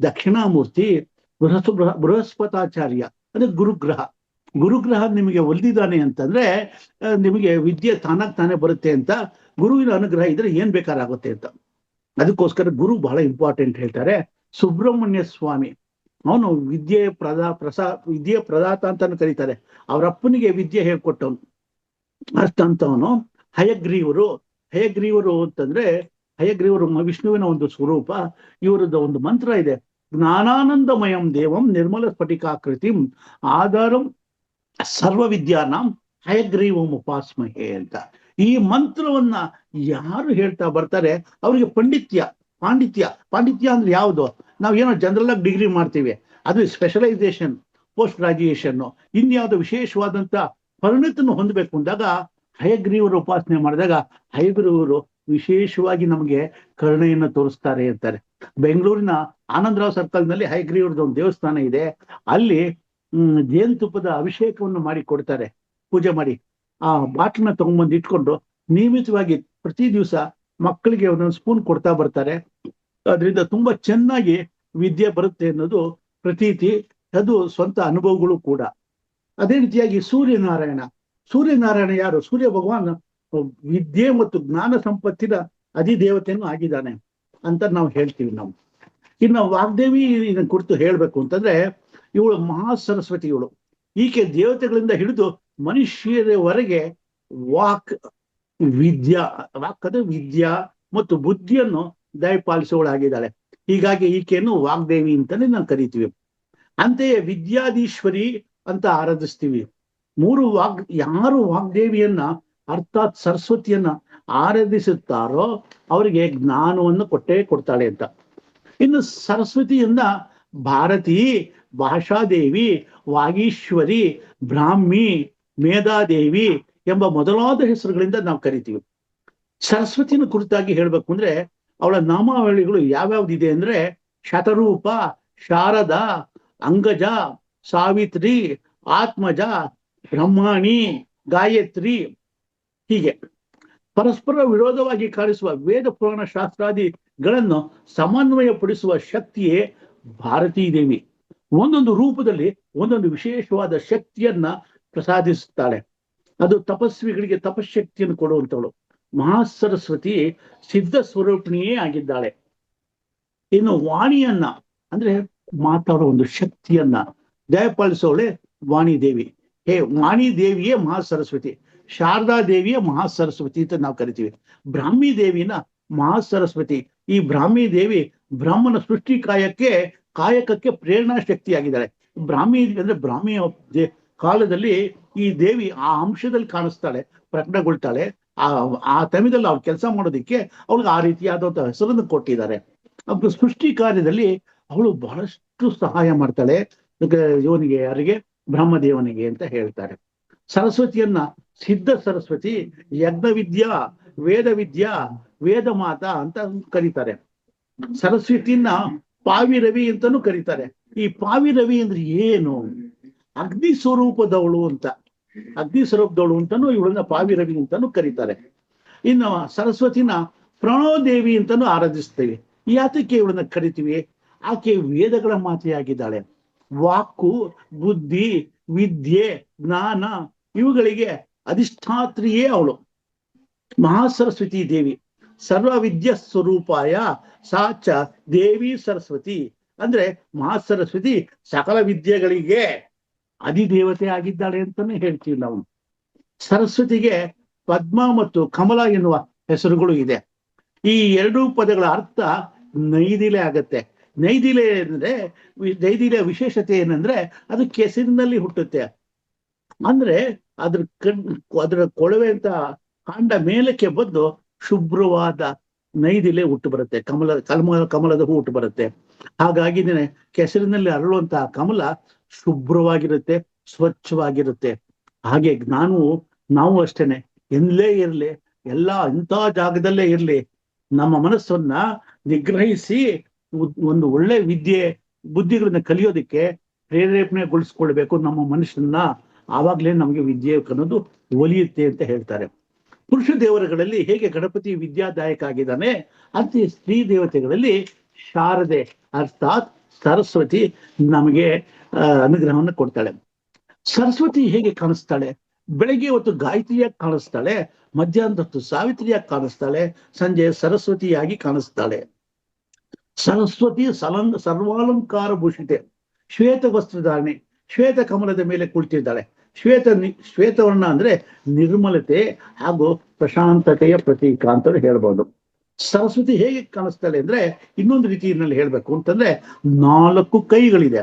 ದಕ್ಷಿಣಾಮೂರ್ತಿ, ಬೃಹಸ್ಪತಾಚಾರ್ಯ ಅಂದ್ರೆ ಗುರುಗ್ರಹ ನಿಮಗೆ ಒಲಿದಿದ್ದಾನೆ ಅಂತಂದ್ರೆ ನಿಮಗೆ ವಿದ್ಯೆ ತಾನೇ ಬರುತ್ತೆ ಅಂತ. ಗುರುವಿನ ಅನುಗ್ರಹ ಇದ್ರೆ ಏನ್ ಬೇಕಾರಾಗುತ್ತೆ ಅಂತ. ಅದಕ್ಕೋಸ್ಕರ ಗುರು ಬಹಳ ಇಂಪಾರ್ಟೆಂಟ್ ಹೇಳ್ತಾರೆ. ಸುಬ್ರಹ್ಮಣ್ಯ ಸ್ವಾಮಿ ಅವನು ವಿದ್ಯೆ ಪ್ರದಾತ ಅಂತಾನು ಕರೀತಾರೆ. ಅವರ ಅಪ್ಪನಿಗೆ ವಿದ್ಯೆ ಹೇಳ್ಕೊಟ್ಟವನು ಅಷ್ಟಂತವನು. ಹಯಗ್ರೀವರು ಅಂತಂದ್ರೆ ಹಯಗ್ರೀವರು ವಿಷ್ಣುವಿನ ಒಂದು ಸ್ವರೂಪ. ಇವರದ್ದು ಒಂದು ಮಂತ್ರ ಇದೆ, ಜ್ಞಾನಾನಂದಮಯಂ ದೇವಂ ನಿರ್ಮಲ ಸ್ಫಟಿಕಾಕೃತಿಂ ಆಧಾರಂ ಸರ್ವ ವಿದ್ಯಾನಾಂ ಹಯಗ್ರೀವಂ ಉಪಾಸ್ಮಹೇ ಅಂತ. ಈ ಮಂತ್ರವನ್ನ ಯಾರು ಹೇಳ್ತಾ ಬರ್ತಾರೆ ಅವರಿಗೆ ಪಾಂಡಿತ್ಯ ಅಂದ್ರೆ ಯಾವುದು? ನಾವೇನೋ ಜನರಲ್ ಆಗಿ ಡಿಗ್ರಿ ಮಾಡ್ತೀವಿ, ಅದು ಸ್ಪೆಷಲೈಸೇಷನ್, ಪೋಸ್ಟ್ ಗ್ರಾಜುಯೇಷನ್, ಇನ್ಯಾವುದೋ ವಿಶೇಷವಾದಂತ ಪರಿಣಿತನ್ನು ಹೊಂದಬೇಕು ಅಂದಾಗ ಹಯಗ್ರೀವರು ಉಪಾಸನೆ ಮಾಡಿದಾಗ ಹಯಗ್ರೀವರು ವಿಶೇಷವಾಗಿ ನಮಗೆ ಕರುಣೆಯನ್ನು ತೋರಿಸ್ತಾರೆ ಅಂತಾರೆ. ಬೆಂಗಳೂರಿನ ಆನಂದರಾವ್ ಸರ್ಕಲ್ ನಲ್ಲಿ ಹಯಗ್ರೀವ್ರದ್ದು ಒಂದು ದೇವಸ್ಥಾನ ಇದೆ. ಅಲ್ಲಿ ಜೇನುತುಪ್ಪದ ಅಭಿಷೇಕವನ್ನು ಮಾಡಿ ಕೊಡ್ತಾರೆ, ಪೂಜೆ ಮಾಡಿ. ಆ ಬಾಟ್ಲನ್ನ ತಗೊಂಡ್ಬಂದು ಇಟ್ಕೊಂಡು ನಿಯಮಿತವಾಗಿ ಪ್ರತಿ ದಿವಸ ಮಕ್ಕಳಿಗೆ ಒಂದೊಂದು ಸ್ಪೂನ್ ಕೊಡ್ತಾ ಬರ್ತಾರೆ. ಅದರಿಂದ ತುಂಬಾ ಚೆನ್ನಾಗಿ ವಿದ್ಯೆ ಬರುತ್ತೆ ಅನ್ನೋದು ಪ್ರತೀತಿ, ಅದು ಸ್ವಂತ ಅನುಭವಗಳು ಕೂಡ. ಅದೇ ರೀತಿಯಾಗಿ ಸೂರ್ಯನಾರಾಯಣ ಯಾರು? ಸೂರ್ಯ ಭಗವಾನ್ ವಿದ್ಯೆ ಮತ್ತು ಜ್ಞಾನ ಸಂಪತ್ತಿನ ಅಧಿದೇವತೆಯನ್ನು ಆಗಿದ್ದಾನೆ ಅಂತ ನಾವು ಹೇಳ್ತೀವಿ ನಾವು. ಇನ್ನು ವಾಗ್ದೇವಿ ಇದನ್ನ ಕುರಿತು ಹೇಳ್ಬೇಕು ಅಂತಂದ್ರೆ ಇವಳು ಮಹಾಸರಸ್ವತಿ. ಈಕೆ ದೇವತೆಗಳಿಂದ ಹಿಡಿದು ಮನುಷ್ಯರವರೆಗೆ ವಾಕ್ ಅಂದ್ರೆ ವಿದ್ಯಾ ಮತ್ತು ಬುದ್ಧಿಯನ್ನು ದಯಪಾಲಿಸುವಳಾಗಿದ್ದಾಳೆ. ಹೀಗಾಗಿ ಈಕೆಯನ್ನು ವಾಗ್ದೇವಿ ಅಂತಾನೆ ನಾವು ಕರಿತೀವಿ. ಅಂತೆಯೇ ವಿದ್ಯಾಧೀಶ್ವರಿ ಅಂತ ಆರಾಧಿಸ್ತೀವಿ. ಯಾರು ವಾಗ್ದೇವಿಯನ್ನ ಅರ್ಥಾತ್ ಸರಸ್ವತಿಯನ್ನ ಆರಾಧಿಸುತ್ತಾರೋ ಅವರಿಗೆ ಜ್ಞಾನವನ್ನು ಕೊಡ್ತಾಳೆ ಅಂತ. ಇನ್ನು ಸರಸ್ವತಿಯನ್ನ ಭಾರತಿ, ಭಾಷಾದೇವಿ, ವಾಗೀಶ್ವರಿ, ಬ್ರಾಹ್ಮಿ, ಮೇಧಾದೇವಿ ಎಂಬ ಮೊದಲಾದ ಹೆಸರುಗಳಿಂದ ನಾವು ಕರಿತೀವಿ. ಸರಸ್ವತಿನ ಕುರಿತಾಗಿ ಹೇಳ್ಬೇಕು ಅಂದ್ರೆ ಅವಳ ನಾಮಾವಳಿಗಳು ಯಾವ್ಯಾವ್ದಿದೆ ಅಂದ್ರೆ ಶತರೂಪ, ಶಾರದಾ, ಅಂಗಜ, ಸಾವಿತ್ರಿ, ಆತ್ಮಜ, ಬ್ರಹ್ಮಾಣಿ, ಗಾಯತ್ರಿ, ಹೀಗೆ ಪರಸ್ಪರ ವಿರೋಧವಾಗಿ ಕಾಣಿಸುವ ವೇದ ಪುರಾಣ ಶಾಸ್ತ್ರಾದಿಗಳನ್ನು ಸಮನ್ವಯಪಡಿಸುವ ಶಕ್ತಿಯೇ ಭಾರತೀ ದೇವಿ. ಒಂದೊಂದು ರೂಪದಲ್ಲಿ ಒಂದೊಂದು ವಿಶೇಷವಾದ ಶಕ್ತಿಯನ್ನ ಪ್ರಸಾದಿಸುತ್ತಾಳೆ. ಅದು ತಪಸ್ವಿಗಳಿಗೆ ತಪಶಕ್ತಿಯನ್ನು ಕೊಡುವಂತವಳು. ಮಹಾಸರಸ್ವತಿ ಸಿದ್ಧ ಸ್ವರೂಪಿಣಿಯೇ ಆಗಿದ್ದಾಳೆ. ಇನ್ನು ವಾಣಿಯನ್ನ ಅಂದ್ರೆ ಮಾತಾಡೋ ಒಂದು ಶಕ್ತಿಯನ್ನ ದಯಪಾಲಿಸೋಳೆ ವಾಣಿ ದೇವಿ. ವಾಣಿ ದೇವಿಯೇ ಮಹಾಸರಸ್ವತಿ. ಶಾರದಾ ದೇವಿಯ ಮಹಾಸರಸ್ವತಿ ಅಂತ ನಾವು ಕರಿತೀವಿ. ಬ್ರಾಹ್ಮಿ ದೇವಿನ ಮಹಾಸರಸ್ವತಿ. ಈ ಬ್ರಾಹ್ಮಿ ದೇವಿ ಬ್ರಹ್ಮನ ಸೃಷ್ಟಿ ಕಾಯಕಕ್ಕೆ ಪ್ರೇರಣಾ ಶಕ್ತಿಯಾಗಿದ್ದಾಳೆ. ಬ್ರಾಹ್ಮಿ ಅಂದ್ರೆ ಬ್ರಾಹ್ಮಿಯ ಕಾಲದಲ್ಲಿ ಈ ದೇವಿ ಆ ಅಂಶದಲ್ಲಿ ಕಾಣಿಸ್ತಾಳೆ, ಪ್ರಕಟಗೊಳ್ತಾಳೆ. ಆ ಟೈಮದಲ್ಲಿ ಅವ್ರು ಕೆಲಸ ಮಾಡೋದಿಕ್ಕೆ ಅವಳಿಗೆ ಆ ರೀತಿಯಾದಂತಹ ಹೆಸರನ್ನು ಕೊಟ್ಟಿದ್ದಾರೆ. ಅವ್ರ ಸೃಷ್ಟಿ ಕಾರ್ಯದಲ್ಲಿ ಅವಳು ಬಹಳಷ್ಟು ಸಹಾಯ ಮಾಡ್ತಾಳೆ ಇವನಿಗೆ, ಯಾರಿಗೆ? ಬ್ರಹ್ಮದೇವನಿಗೆ ಅಂತ ಹೇಳ್ತಾರೆ. ಸರಸ್ವತಿಯನ್ನ ಸಿದ್ಧ ಸರಸ್ವತಿ, ಯಜ್ಞ ವಿದ್ಯಾ, ವೇದ ವಿದ್ಯಾ, ವೇದ ಮಾತಾ ಅಂತ ಕರೀತಾರೆ. ಸರಸ್ವತಿಯನ್ನ ಪಾವಿರವಿ ಅಂತಾನು ಕರೀತಾರೆ. ಈ ಪಾವಿರವಿ ಅಂದ್ರೆ ಏನು? ಅಗ್ನಿ ಸ್ವರೂಪದವಳು ಅಂತ, ಅಂತಾನು ಇವಳನ್ನ ಪಾವಿರವಿ ಅಂತಾನು ಕರೀತಾರೆ. ಇನ್ನು ಸರಸ್ವತಿನ ಪ್ರಣೋದೇವಿ ಅಂತಾನು ಆರಾಧಿಸ್ತೇವೆ. ಯಾತಕ್ಕೆ ಇವಳನ್ನ ಕರಿತೀವಿ? ಆಕೆ ವೇದಗಳ ಮಾತೆಯಾಗಿದ್ದಾಳೆ. ವಾಕು, ಬುದ್ಧಿ, ವಿದ್ಯೆ, ಜ್ಞಾನ ಇವುಗಳಿಗೆ ಅಧಿಷ್ಠಾತ್ರಿಯೇ ಅವಳು. ಮಹಾಸರಸ್ವತಿ ದೇವಿ ಸರ್ವ ವಿದ್ಯಾ ಸ್ವರೂಪಾಯ ಸಾಚ ದೇವಿ ಸರಸ್ವತಿ. ಅಂದ್ರೆ ಮಹಾಸರಸ್ವತಿ ಸಕಲ ವಿದ್ಯೆಗಳಿಗೆ ಅಧಿದೇವತೆ ಆಗಿದ್ದಾಳೆ ಅಂತಾನೆ ಹೇಳ್ತೀವಿ ನಾವು. ಸರಸ್ವತಿಗೆ ಪದ್ಮ ಮತ್ತು ಕಮಲ ಎನ್ನುವ ಹೆಸರುಗಳು ಇದೆ. ಈ ಎರಡೂ ಪದಗಳ ಅರ್ಥ ನೈದಿಲೆ ಆಗತ್ತೆ. ನೈದಿಲೆಯ ವಿಶೇಷತೆ ಏನಂದ್ರೆ ಅದು ಕೆಸರಿನಲ್ಲಿ ಹುಟ್ಟುತ್ತೆ. ಅಂದ್ರೆ ಅದರ ಕೊಳವೆ ಅಂತ ಕಾಂಡ ಮೇಲಕ್ಕೆ ಬಂದು ಶುಭ್ರವಾದ ನೈದಿಲೆ ಹುಟ್ಟು ಬರುತ್ತೆ. ಕಮಲದ ಹೂ ಹುಟ್ಟು ಬರುತ್ತೆ. ಹಾಗಾಗಿ ಕೆಸರಿನಲ್ಲಿ ಅರಳುವಂತಹ ಕಮಲ ಶುಭ್ರವಾಗಿರುತ್ತೆ, ಸ್ವಚ್ಛವಾಗಿರುತ್ತೆ. ಹಾಗೆ ನಾವು ಅಷ್ಟೇನೆ, ಎಲ್ಲೇ ಇರ್ಲಿ, ಇಂಥ ಜಾಗದಲ್ಲೇ ಇರ್ಲಿ, ನಮ್ಮ ಮನಸ್ಸನ್ನ ನಿಗ್ರಹಿಸಿ ಒಂದು ಒಳ್ಳೆ ಬುದ್ಧಿಗಳನ್ನ ಕಲಿಯೋದಕ್ಕೆ ಪ್ರೇರೇಪಣೆಗೊಳಿಸ್ಕೊಳ್ಬೇಕು ನಮ್ಮ ಮನುಷ್ಯನ. ಆವಾಗ್ಲೇ ನಮಗೆ ವಿದ್ಯೆ ಅನ್ನೋದು ಒಲಿಯುತ್ತೆ ಅಂತ ಹೇಳ್ತಾರೆ. ಪುರುಷ ದೇವರುಗಳಲ್ಲಿ ಹೇಗೆ ಗಣಪತಿ ವಿದ್ಯಾದಾಯಕ ಆಗಿದ್ದಾನೆ, ಅಂತೆ ಸ್ತ್ರೀ ದೇವತೆಗಳಲ್ಲಿ ಶಾರದೆ ಅರ್ಥಾತ್ ಸರಸ್ವತಿ ನಮಗೆ ಅನುಗ್ರಹವನ್ನು ಕೊಡ್ತಾಳೆ. ಸರಸ್ವತಿ ಹೇಗೆ ಕಾಣಿಸ್ತಾಳೆ? ಬೆಳಗ್ಗೆ ಹೊತ್ತು ಗಾಯತ್ರಿಯಾಗಿ ಕಾಣಿಸ್ತಾಳೆ, ಮಧ್ಯಾಹ್ನದ ಹೊತ್ತು ಸಾವಿತ್ರಿಯಾಗಿ ಕಾಣಿಸ್ತಾಳೆ, ಸಂಜೆ ಸರಸ್ವತಿಯಾಗಿ ಕಾಣಿಸ್ತಾಳೆ. ಸರಸ್ವತಿ ಸರ್ವಾಲಂಕಾರ ಭೂಷಿತೆ, ಶ್ವೇತ ವಸ್ತ್ರಧಾರಣೆ, ಶ್ವೇತ ಕಮಲದ ಮೇಲೆ ಕುಳಿತಿದ್ದಾಳೆ. ಶ್ವೇತವರ್ಣ ಅಂದ್ರೆ ನಿರ್ಮಲತೆ ಹಾಗೂ ಪ್ರಶಾಂತತೆಯ ಪ್ರತೀಕ ಅಂತ ಹೇಳ್ಬೋದು. ಸರಸ್ವತಿ ಹೇಗೆ ಕಾಣಿಸ್ತಾಳೆ ಅಂದ್ರೆ ಇನ್ನೊಂದು ರೀತಿಯಲ್ಲಿ ಹೇಳ್ಬೇಕು ಅಂತಂದ್ರೆ 4 ಕೈಗಳಿದೆ.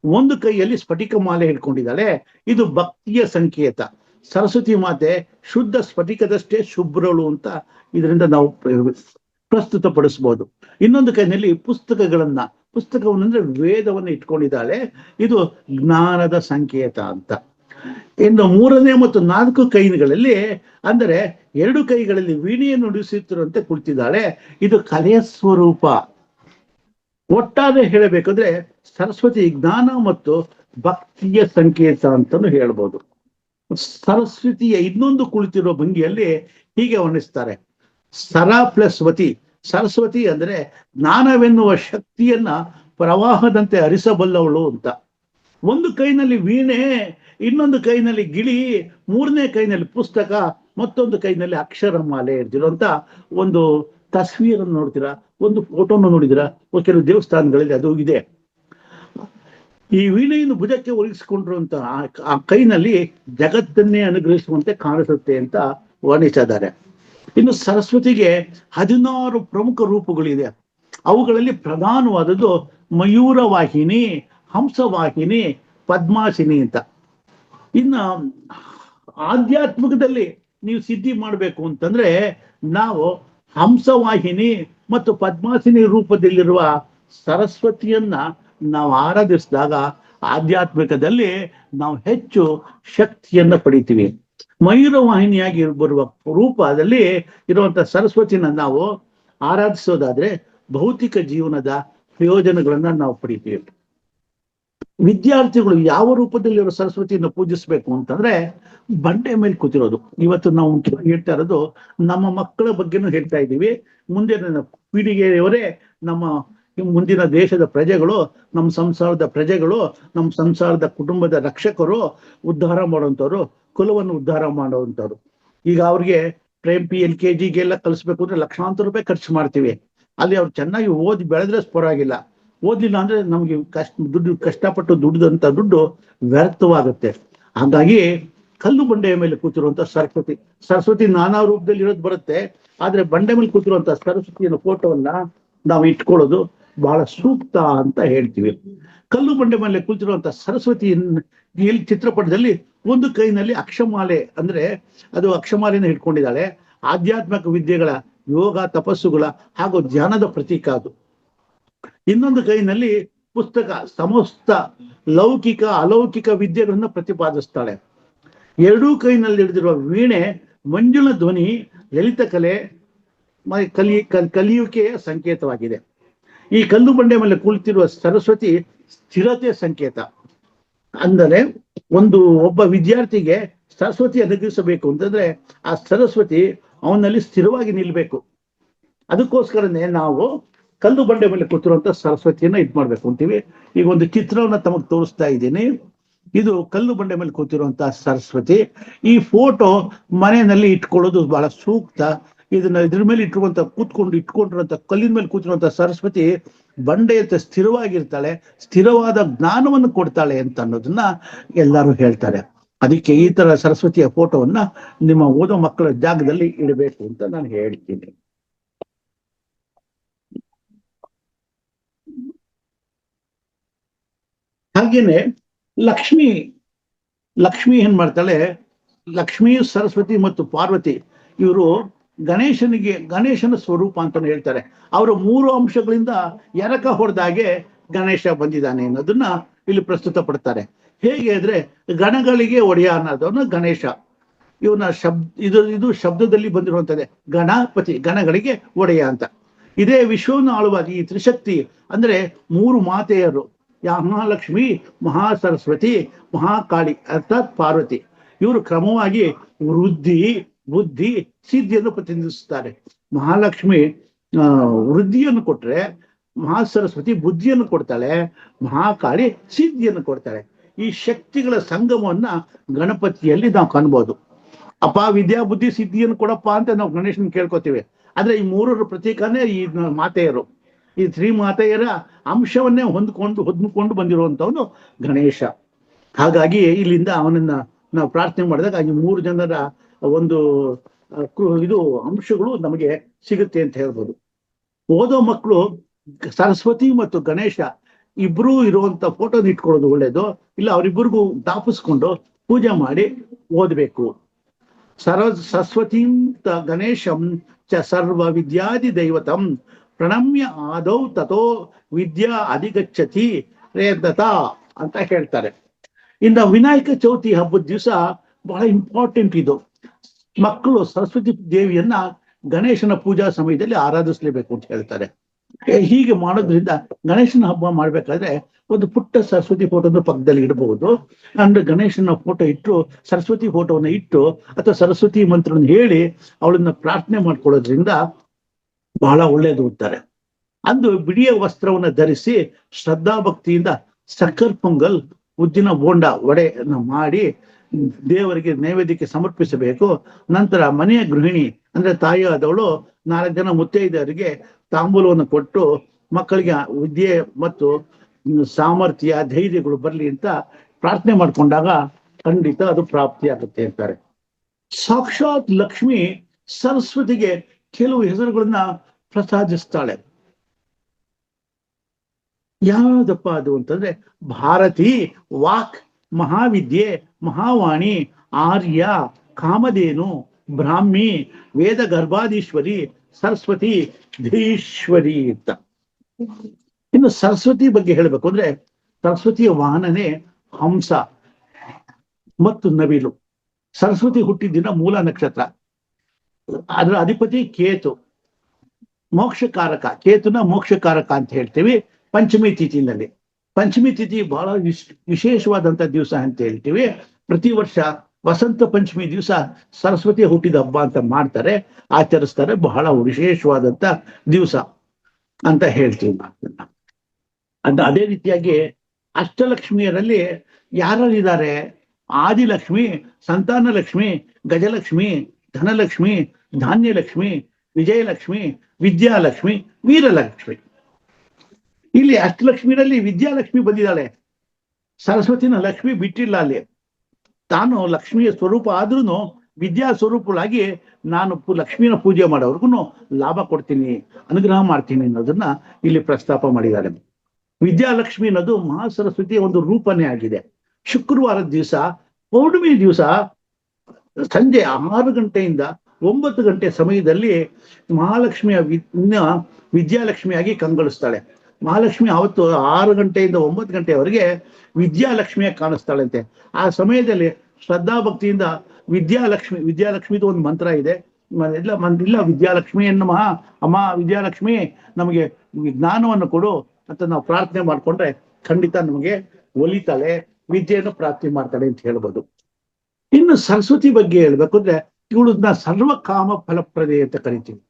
ಒಂದು ಕೈಯಲ್ಲಿ ಸ್ಫಟಿಕ ಮಾಲೆ ಹಿಡ್ಕೊಂಡಿದ್ದಾಳೆ. ಇದು ಭಕ್ತಿಯ ಸಂಕೇತ. ಸರಸ್ವತಿ ಮಾತೆ ಶುದ್ಧ ಸ್ಫಟಿಕದಷ್ಟೇ ಶುಭ್ರಳು ಅಂತ ಇದರಿಂದ ನಾವು ಪ್ರಸ್ತುತಪಡಿಸಬಹುದು. ಇನ್ನೊಂದು ಕೈನಲ್ಲಿ ಪುಸ್ತಕವನ್ನಂದ್ರೆ ವೇದವನ್ನು ಇಟ್ಕೊಂಡಿದ್ದಾಳೆ. ಇದು ಜ್ಞಾನದ ಸಂಕೇತ ಅಂತ. ಇನ್ನು 3ನೇ ಮತ್ತು 4 ಕೈಗಳಲ್ಲಿ ಅಂದರೆ 2 ಕೈಗಳಲ್ಲಿ ವೀಣೆಯನ್ನು ನುಡಿಸುತ್ತಿರುವಂತೆ ಕುಳಿತಿದ್ದಾಳೆ. ಇದು ಕಲೆಯ ಸ್ವರೂಪ. ಒಟ್ಟಾರೆ ಹೇಳಬೇಕಂದ್ರೆ ಸರಸ್ವತಿ ಜ್ಞಾನ ಮತ್ತು ಭಕ್ತಿಯ ಸಂಕೇತ ಅಂತಾನು ಹೇಳ್ಬೋದು. ಸರಸ್ವತಿಯ ಇನ್ನೊಂದು ಕುಳಿತಿರುವ ಭಂಗಿಯಲ್ಲಿ ಹೀಗೆ ವರ್ಣಿಸ್ತಾರೆ: ಸರ ಪ್ಲಸ್ ವತಿ. ಸರಸ್ವತಿ ಅಂದ್ರೆ ಜ್ಞಾನವೆನ್ನುವ ಶಕ್ತಿಯನ್ನ ಪ್ರವಾಹದಂತೆ ಹರಿಸಬಲ್ಲವಳು ಅಂತ. ಒಂದು ಕೈನಲ್ಲಿ ವೀಣೆ, ಇನ್ನೊಂದು ಕೈನಲ್ಲಿ ಗಿಳಿ, 3ನೇ ಕೈನಲ್ಲಿ ಪುಸ್ತಕ, ಮತ್ತೊಂದು ಕೈನಲ್ಲಿ ಅಕ್ಷರ ಮಾಲೆ ಇರ್ತಿರುವಂತ ಒಂದು ತಸ್ವೀರನ್ನು ನೋಡ್ತೀರಾ, ಒಂದು ಫೋಟೋನ ನೋಡಿದಿರಾ, ಕೆಲವು ದೇವಸ್ಥಾನಗಳಲ್ಲಿ ಅದು ಇದೆ. ಈ ವೀಣೆಯನ್ನು ಭುಜಕ್ಕೆ ಒಳಗಿಸಿಕೊಂಡಿರುವಂತ ಆ ಕೈನಲ್ಲಿ ಜಗತ್ತನ್ನೇ ಅನುಗ್ರಹಿಸುವಂತೆ ಕಾಣಿಸುತ್ತೆ ಅಂತ ವರ್ಣಿಸಿದ್ದಾರೆ. ಇನ್ನು ಸರಸ್ವತಿಗೆ 16 ಪ್ರಮುಖ ರೂಪಗಳಿದೆ. ಅವುಗಳಲ್ಲಿ ಪ್ರಧಾನವಾದದ್ದು ಮಯೂರವಾಹಿನಿ, ಹಂಸವಾಹಿನಿ, ಪದ್ಮಾಸಿನಿ ಅಂತ. ಇನ್ನು ಆಧ್ಯಾತ್ಮಿಕದಲ್ಲಿ ನೀವು ಸಿದ್ಧಿ ಮಾಡಬೇಕು ಅಂತಂದ್ರೆ ನಾವು ಹಂಸವಾಹಿನಿ ಮತ್ತು ಪದ್ಮಾಸಿನಿ ರೂಪದಲ್ಲಿರುವ ಸರಸ್ವತಿಯನ್ನ ನಾವು ಆರಾಧಿಸಿದಾಗ ಆಧ್ಯಾತ್ಮಿಕದಲ್ಲಿ ನಾವು ಹೆಚ್ಚು ಶಕ್ತಿಯನ್ನ ಪಡಿತೀವಿ. ಮಯೂರವಾಹಿನಿಯಾಗಿ ಬರುವ ರೂಪದಲ್ಲಿ ಇರುವಂತಹ ಸರಸ್ವತಿನ ನಾವು ಆರಾಧಿಸೋದಾದ್ರೆ ಭೌತಿಕ ಜೀವನದ ಪ್ರಯೋಜನಗಳನ್ನ ನಾವು ಪಡಿತೀವಿ. ವಿದ್ಯಾರ್ಥಿಗಳು ಯಾವ ರೂಪದಲ್ಲಿ ಅವರು ಸರಸ್ವತಿಯನ್ನು ಪೂಜಿಸ್ಬೇಕು ಅಂತಂದ್ರೆ ಬಂಡೆ ಮೇಲೆ ಕೂತಿರೋದು. ಇವತ್ತು ನಾವು ಮುಖ್ಯವಾಗಿ ಹೇಳ್ತಾ ಇರೋದು ನಮ್ಮ ಮಕ್ಕಳ ಬಗ್ಗೆನೂ ಹೇಳ್ತಾ ಇದ್ದೀವಿ. ಮುಂದಿನ ಪೀಳಿಗೆಯವರೇ ನಮ್ಮ ಮುಂದಿನ ದೇಶದ ಪ್ರಜೆಗಳು, ನಮ್ಮ ಸಂಸಾರದ ಪ್ರಜೆಗಳು, ನಮ್ಮ ಸಂಸಾರದ ಕುಟುಂಬದ ರಕ್ಷಕರು, ಉದ್ಧಾರ ಮಾಡುವಂಥವ್ರು, ಕುಲವನ್ನು ಉದ್ಧಾರ ಮಾಡುವಂಥವ್ರು. ಈಗ ಅವ್ರಿಗೆ LKGಗೆಲ್ಲ ಕಲಿಸ್ಬೇಕು ಅಂದ್ರೆ ಲಕ್ಷಾಂತರ ರೂಪಾಯಿ ಖರ್ಚು ಮಾಡ್ತೀವಿ. ಅಲ್ಲಿ ಅವ್ರು ಚೆನ್ನಾಗಿ ಓದಿ ಬೆಳೆದ್ರೆ ಪರವಾಗಿಲ್ಲ, ಓದ್ಲಿಲ್ಲ ಅಂದ್ರೆ ನಮ್ಗೆ ಕಷ್ಟಪಟ್ಟು ದುಡ್ದಂತ ದುಡ್ಡು ವ್ಯರ್ಥವಾಗುತ್ತೆ. ಹಾಗಾಗಿ ಕಲ್ಲು ಬಂಡೆಯ ಮೇಲೆ ಕೂತಿರುವಂತ ಸರಸ್ವತಿ ನಾನಾ ರೂಪದಲ್ಲಿ ಇರೋದು ಬರುತ್ತೆ. ಆದ್ರೆ ಬಂಡೆ ಮೇಲೆ ಕೂತಿರುವಂತ ಸರಸ್ವತಿಯ ಫೋಟೋವನ್ನ ನಾವು ಇಟ್ಕೊಳ್ಳೋದು ಬಹಳ ಸೂಕ್ತ ಅಂತ ಹೇಳ್ತೀವಿ. ಕಲ್ಲು ಬಂಡೆ ಮೇಲೆ ಕೂತಿರುವಂತ ಸರಸ್ವತಿ ಚಿತ್ರಪಟದಲ್ಲಿ ಒಂದು ಕೈನಲ್ಲಿ ಅಕ್ಷಮಾಲೆ, ಅಂದ್ರೆ ಅದು ಅಕ್ಷಮಾಲೆನ ಹಿಡ್ಕೊಂಡಿದ್ದಾಳೆ. ಆಧ್ಯಾತ್ಮಿಕ ವಿದ್ಯೆಗಳ, ಯೋಗ, ತಪಸ್ಸುಗಳ ಹಾಗೂ ಧ್ಯಾನದ ಪ್ರತೀಕ ಅದು. ಇನ್ನೊಂದು ಕೈನಲ್ಲಿ ಪುಸ್ತಕ, ಸಮಸ್ತ ಲೌಕಿಕ ಅಲೌಕಿಕ ವಿದ್ಯೆಗಳನ್ನ ಪ್ರತಿಪಾದಿಸ್ತಾಳೆ. ಎರಡೂ ಕೈನಲ್ಲಿ ಹಿಡಿದಿರುವ ವೀಣೆ ಮಂಜುಳ ಧ್ವನಿ, ಲಲಿತ ಕಲೆ, ಕಲಿಯುವಿಕೆಯ ಸಂಕೇತವಾಗಿದೆ. ಈ ಕಲ್ಲು ಬಂಡೆ ಮೇಲೆ ಕುಳಿತಿರುವ ಸರಸ್ವತಿ ಸ್ಥಿರತೆ ಸಂಕೇತ. ಅಂದರೆ ಒಬ್ಬ ವಿದ್ಯಾರ್ಥಿಗೆ ಸರಸ್ವತಿ ಅನುಗ್ರಹಿಸಬೇಕು ಅಂತಂದ್ರೆ ಆ ಸರಸ್ವತಿ ಅವನಲ್ಲಿ ಸ್ಥಿರವಾಗಿ ನಿಲ್ಬೇಕು. ಅದಕ್ಕೋಸ್ಕರನೇ ನಾವು ಕಲ್ಲು ಬಂಡೆ ಮೇಲೆ ಕೂತಿರುವಂತ ಸರಸ್ವತಿಯನ್ನ ಮಾಡ್ಬೇಕು ಅಂತೀವಿ. ಈಗ ಒಂದು ಚಿತ್ರವನ್ನ ತಮಗೆ ತೋರಿಸ್ತಾ ಇದ್ದೀನಿ. ಇದು ಕಲ್ಲು ಬಂಡೆ ಮೇಲೆ ಕೂತಿರುವಂತಹ ಸರಸ್ವತಿ. ಈ ಫೋಟೋ ಮನೆಯಲ್ಲಿ ಇಟ್ಕೊಳ್ಳೋದು ಬಹಳ ಸೂಕ್ತ. ಇದ್ರ ಮೇಲೆ ಇಟ್ಕೊಂಡಿರುವಂತ ಕಲ್ಲಿನ ಮೇಲೆ ಕೂತಿರುವಂತ ಸರಸ್ವತಿ ಬಂಡೆಯಂತೆ ಸ್ಥಿರವಾಗಿರ್ತಾಳೆ, ಸ್ಥಿರವಾದ ಜ್ಞಾನವನ್ನು ಕೊಡ್ತಾಳೆ ಅಂತ ಅನ್ನೋದನ್ನ ಎಲ್ಲರೂ ಹೇಳ್ತಾರೆ. ಅದಕ್ಕೆ ಈ ತರ ಸರಸ್ವತಿಯ ಫೋಟೋವನ್ನ ನಿಮ್ಮ ಓದೋ ಮಕ್ಕಳ ಜಾಗದಲ್ಲಿ ಇಡಬೇಕು ಅಂತ ನಾನು ಹೇಳ್ತೀನಿ. ಹಾಗೇನೆ ಲಕ್ಷ್ಮಿ ಏನ್ ಮಾಡ್ತಾಳೆ, ಲಕ್ಷ್ಮೀ, ಸರಸ್ವತಿ ಮತ್ತು ಪಾರ್ವತಿ ಇವರು ಗಣೇಶನ ಸ್ವರೂಪ ಅಂತಾನೆ ಹೇಳ್ತಾರೆ. ಅವರ 3 ಅಂಶಗಳಿಂದ ಎರಕ ಹೊಡೆದಾಗೆ ಗಣೇಶ ಬಂದಿದ್ದಾನೆ ಅನ್ನೋದನ್ನ ಇಲ್ಲಿ ಪ್ರಸ್ತುತ ಪಡ್ತಾರೆ. ಹೇಗೆ ಅಂದ್ರೆ ಗಣಗಳಿಗೆ ಒಡೆಯ ಅನ್ನೋದವನು ಗಣೇಶ. ಇವನ ಇದು ಶಬ್ದದಲ್ಲಿ ಬಂದಿರುವಂತದ್ದೇ, ಗಣಪತಿ, ಗಣಗಳಿಗೆ ಒಡೆಯ ಅಂತ. ಇದೇ ವಿಶ್ವವನ್ನು ಆಳುವಾಗ ಈ ತ್ರಿಶಕ್ತಿ ಅಂದ್ರೆ 3 ಮಾತೆಯರು, ಮಹಾಲಕ್ಷ್ಮಿ, ಮಹಾಸರಸ್ವತಿ, ಮಹಾಕಾಳಿ ಅರ್ಥಾತ್ ಪಾರ್ವತಿ, ಇವರು ಕ್ರಮವಾಗಿ ವೃದ್ಧಿ, ಬುದ್ಧಿ, ಸಿದ್ಧಿಯನ್ನು ಪ್ರತಿನಿಧಿಸುತ್ತಾರೆ. ಮಹಾಲಕ್ಷ್ಮಿ ವೃದ್ಧಿಯನ್ನು ಕೊಟ್ರೆ, ಮಹಾಸರಸ್ವತಿ ಬುದ್ಧಿಯನ್ನು ಕೊಡ್ತಾಳೆ, ಮಹಾಕಾಳಿ ಸಿದ್ಧಿಯನ್ನು ಕೊಡ್ತಾಳೆ. ಈ ಶಕ್ತಿಗಳ ಸಂಗಮವನ್ನ ಗಣಪತಿಯಲ್ಲಿ ನಾವು ಕಾಣ್ಬೋದು. ಅಪ್ಪ ವಿದ್ಯಾ ಬುದ್ಧಿ ಸಿದ್ಧಿಯನ್ನು ಕೊಡಪ್ಪ ಅಂತ ನಾವು ಗಣೇಶನ ಕೇಳ್ಕೊತೀವಿ. ಆದ್ರೆ ಈ 3 ಪ್ರತೀಕನೇ ಈ ಮಾತೆಯರು. ಈ 3 ಮಾತೆಯರ ಅಂಶವನ್ನೇ ಹೊಂದ್ಕೊಂಡು ಬಂದಿರುವಂತವನು ಗಣೇಶ. ಹಾಗಾಗಿ ಇಲ್ಲಿಂದ ಅವನನ್ನ ನಾವು ಪ್ರಾರ್ಥನೆ ಮಾಡಿದಾಗ ಈ 3 ಜನರ ಒಂದು ಅಂಶಗಳು ನಮಗೆ ಸಿಗುತ್ತೆ ಅಂತ ಹೇಳ್ಬೋದು. ಓದೋ ಮಕ್ಕಳು ಸರಸ್ವತಿ ಮತ್ತು ಗಣೇಶ ಇಬ್ರು ಇರುವಂತ ಫೋಟೋನ ಇಟ್ಕೊಳ್ಳೋದು ಒಳ್ಳೇದು. ಇಲ್ಲ ಅವರಿಬ್ಬರಿಗೂ ದಾಪಿಸ್ಕೊಂಡು ಪೂಜೆ ಮಾಡಿ ಓದ್ಬೇಕು. ಸರಸ್ವತೀಂ ಗಣೇಶಂ ಚ ಸರ್ವ ವಿದ್ಯಾದಿ ದೈವತಂ ಪ್ರಣಮ್ಯ ಆದೌ ತಥೋ ವಿದ್ಯಾ ಅಧಿಗಚ್ಚತಿ ರೇದತ ಅಂತ ಹೇಳ್ತಾರೆ. ಇನ್ನು ವಿನಾಯಕ ಚೌತಿ ಹಬ್ಬದ ದಿವಸ ಬಹಳ ಇಂಪಾರ್ಟೆಂಟ್ ಇದು. ಮಕ್ಕಳು ಸರಸ್ವತಿ ದೇವಿಯನ್ನ ಗಣೇಶನ ಪೂಜಾ ಸಮಯದಲ್ಲಿ ಆರಾಧಿಸಲೇಬೇಕು ಅಂತ ಹೇಳ್ತಾರೆ. ಹೀಗೆ ಮಾಡೋದ್ರಿಂದ ಗಣೇಶನ ಹಬ್ಬ ಮಾಡ್ಬೇಕಾದ್ರೆ ಒಂದು ಪುಟ್ಟ ಸರಸ್ವತಿ ಫೋಟೋನ ಪಕ್ಕದಲ್ಲಿ ಇಡಬಹುದು. ಅಂದ್ರೆ ಗಣೇಶನ ಫೋಟೋ ಇಟ್ಟು, ಸರಸ್ವತಿ ಫೋಟೋವನ್ನ ಇಟ್ಟು ಅಥವಾ ಸರಸ್ವತಿ ಮಂತ್ರವನ್ನು ಹೇಳಿ ಅವಳನ್ನ ಪ್ರಾರ್ಥನೆ ಮಾಡ್ಕೊಳ್ಳೋದ್ರಿಂದ ಬಹಳ ಒಳ್ಳೇದು ಅಂತಾರೆ. ಅಂದು ಬಿಡಿಯ ವಸ್ತ್ರವನ್ನ ಧರಿಸಿ ಶ್ರದ್ಧಾ ಭಕ್ತಿಯಿಂದ ಸಕ್ಕರ್ ಪೊಂಗಲ್, ಉದ್ದಿನ ಬೋಂಡ, ವಡೆಯನ್ನು ಮಾಡಿ ದೇವರಿಗೆ ನೈವೇದ್ಯಕ್ಕೆ ಸಮರ್ಪಿಸಬೇಕು. ನಂತರ ಮನೆಯ ಗೃಹಿಣಿ ಅಂದ್ರೆ ತಾಯಿಯಾದವಳು 4 ಜನ ಮುತ್ತೈದೆಯರಿಗೆ ತಾಂಬೂಲವನ್ನು ಕೊಟ್ಟು ಮಕ್ಕಳಿಗೆ ವಿದ್ಯೆ ಮತ್ತು ಸಾಮರ್ಥ್ಯ, ಧೈರ್ಯಗಳು ಬರ್ಲಿ ಅಂತ ಪ್ರಾರ್ಥನೆ ಮಾಡ್ಕೊಂಡಾಗ ಖಂಡಿತ ಅದು ಪ್ರಾಪ್ತಿಯಾಗುತ್ತೆ ಅಂತಾರೆ. ಸಾಕ್ಷಾತ್ ಲಕ್ಷ್ಮಿ ಸರಸ್ವತಿಗೆ ಕೆಲವು ಹೆಸರುಗಳನ್ನ ಪ್ರಸಾದಿಸ್ತಾಳೆ. ಯಾವ್ದಪ್ಪ ಅದು ಅಂತಂದ್ರೆ ಭಾರತಿ, ವಾಕ್, ಮಹಾವಿದ್ಯೆ, ಮಹಾವಾಣಿ, ಆರ್ಯ, ಕಾಮಧೇನು, ಬ್ರಾಹ್ಮಿ, ವೇದ ಗರ್ಭಾಧೀಶ್ವರಿ, ಸರಸ್ವತಿ, ಧೀಶ್ವರಿ ಅಂತ. ಇನ್ನು ಸರಸ್ವತಿ ಬಗ್ಗೆ ಹೇಳ್ಬೇಕು ಅಂದ್ರೆ ಸರಸ್ವತಿಯ ವಾಹನನೇ ಹಂಸ ಮತ್ತು ನವಿಲು. ಸರಸ್ವತಿ ಹುಟ್ಟಿದ ದಿನ ಮೂಲ ನಕ್ಷತ್ರ. ಅದರ ಅಧಿಪತಿ ಕೇತು, ಮೋಕ್ಷಕಾರಕ. ಕೇತುನ ಮೋಕ್ಷಕಾರಕ ಅಂತ ಹೇಳ್ತೀವಿ ಪಂಚಮಿ ತಿಥಿನಲ್ಲಿ. ಪಂಚಮಿ ತಿಥಿ ಬಹಳ ವಿಶೇಷವಾದಂತ ದಿವಸ ಅಂತ ಹೇಳ್ತೀವಿ. ಪ್ರತಿ ವರ್ಷ ವಸಂತ ಪಂಚಮಿ ದಿವಸ ಸರಸ್ವತಿ ಹುಟ್ಟಿದ ಹಬ್ಬ ಅಂತ ಮಾಡ್ತಾರೆ, ಆಚರಿಸ್ತಾರೆ. ಬಹಳ ವಿಶೇಷವಾದಂತ ದಿವಸ ಅಂತ ಹೇಳ್ತೀವಿ ಅಂತ. ಅದೇ ರೀತಿಯಾಗಿ ಅಷ್ಟಲಕ್ಷ್ಮಿಯರಲ್ಲಿ ಯಾರಿದ್ದಾರೆ? ಆದಿಲಕ್ಷ್ಮಿ, ಸಂತಾನ ಲಕ್ಷ್ಮಿ, ಗಜಲಕ್ಷ್ಮಿ, ಧನಲಕ್ಷ್ಮಿ, ಧಾನ್ಯಲಕ್ಷ್ಮಿ, ವಿಜಯಲಕ್ಷ್ಮಿ, ವಿದ್ಯಾಲಕ್ಷ್ಮಿ, ವೀರಲಕ್ಷ್ಮಿ. ಇಲ್ಲಿ ಅಷ್ಟಲಕ್ಷ್ಮಿಯಲ್ಲಿ ವಿದ್ಯಾಲಕ್ಷ್ಮಿ ಬಂದಿದ್ದಾಳೆ. ಸರಸ್ವತಿನ ಲಕ್ಷ್ಮಿ ಬಿಟ್ಟಿಲ್ಲ ಅಲ್ಲಿ. ತಾನು ಲಕ್ಷ್ಮಿಯ ಸ್ವರೂಪ ಆದ್ರೂ ವಿದ್ಯಾ ಸ್ವರೂಪಳಾಗಿ ನಾನು ಲಕ್ಷ್ಮಿನ ಪೂಜೆ ಮಾಡೋರ್ಗು ಲಾಭ ಕೊಡ್ತೀನಿ, ಅನುಗ್ರಹ ಮಾಡ್ತೀನಿ ಅನ್ನೋದನ್ನ ಇಲ್ಲಿ ಪ್ರಸ್ತಾಪ ಮಾಡಿದ್ದಾರೆ. ವಿದ್ಯಾಲಕ್ಷ್ಮಿ ಅನ್ನೋದು ಮಹಾಸರಸ್ವತಿಯ ಒಂದು ರೂಪನೇ ಆಗಿದೆ. ಶುಕ್ರವಾರದ ದಿವಸ ಪೌರ್ಣಮಿ ದಿವಸ ಸಂಜೆ 6 ಗಂಟೆಯಿಂದ 9 ಗಂಟೆ ಸಮಯದಲ್ಲಿ ಮಹಾಲಕ್ಷ್ಮಿಯ ವಿದ್ಯಾಲಕ್ಷ್ಮಿಯಾಗಿ ಕಂಗೊಳಿಸ್ತಾಳೆ. ಮಹಾಲಕ್ಷ್ಮಿ ಅವತ್ತು 6 ಗಂಟೆಯಿಂದ 9 ಗಂಟೆವರೆಗೆ ವಿದ್ಯಾಲಕ್ಷ್ಮಿಯಾಗಿ ಕಾಣಿಸ್ತಾಳಂತೆ. ಆ ಸಮಯದಲ್ಲಿ ಶ್ರದ್ಧಾ ಭಕ್ತಿಯಿಂದ ವಿದ್ಯಾಲಕ್ಷ್ಮಿದು ಒಂದು ಮಂತ್ರ ಇದೆ. ಇಲ್ಲ ವಿದ್ಯಾಲಕ್ಷ್ಮಿ ಎನ್ನುವ ಅಮ್ಮ ವಿದ್ಯಾಲಕ್ಷ್ಮಿ ನಮಗೆ ಜ್ಞಾನವನ್ನು ಕೊಡು ಅಂತ ನಾವು ಪ್ರಾರ್ಥನೆ ಮಾಡ್ಕೊಂಡ್ರೆ ಖಂಡಿತ ನಮಗೆ ಒಲಿತಾಳೆ, ವಿದ್ಯೆಯನ್ನು ಪ್ರಾಪ್ತಿ ಮಾಡ್ತಾಳೆ ಅಂತ ಹೇಳ್ಬೋದು. ಇನ್ನು ಸರಸ್ವತಿ ಬಗ್ಗೆ ಹೇಳ್ಬೇಕು ಅಂದ್ರೆ ಇವಳನ್ನ ಸರ್ವಕಾಮ ಫಲಪ್ರದೆ ಅಂತ ಕರಿತೀವಿ.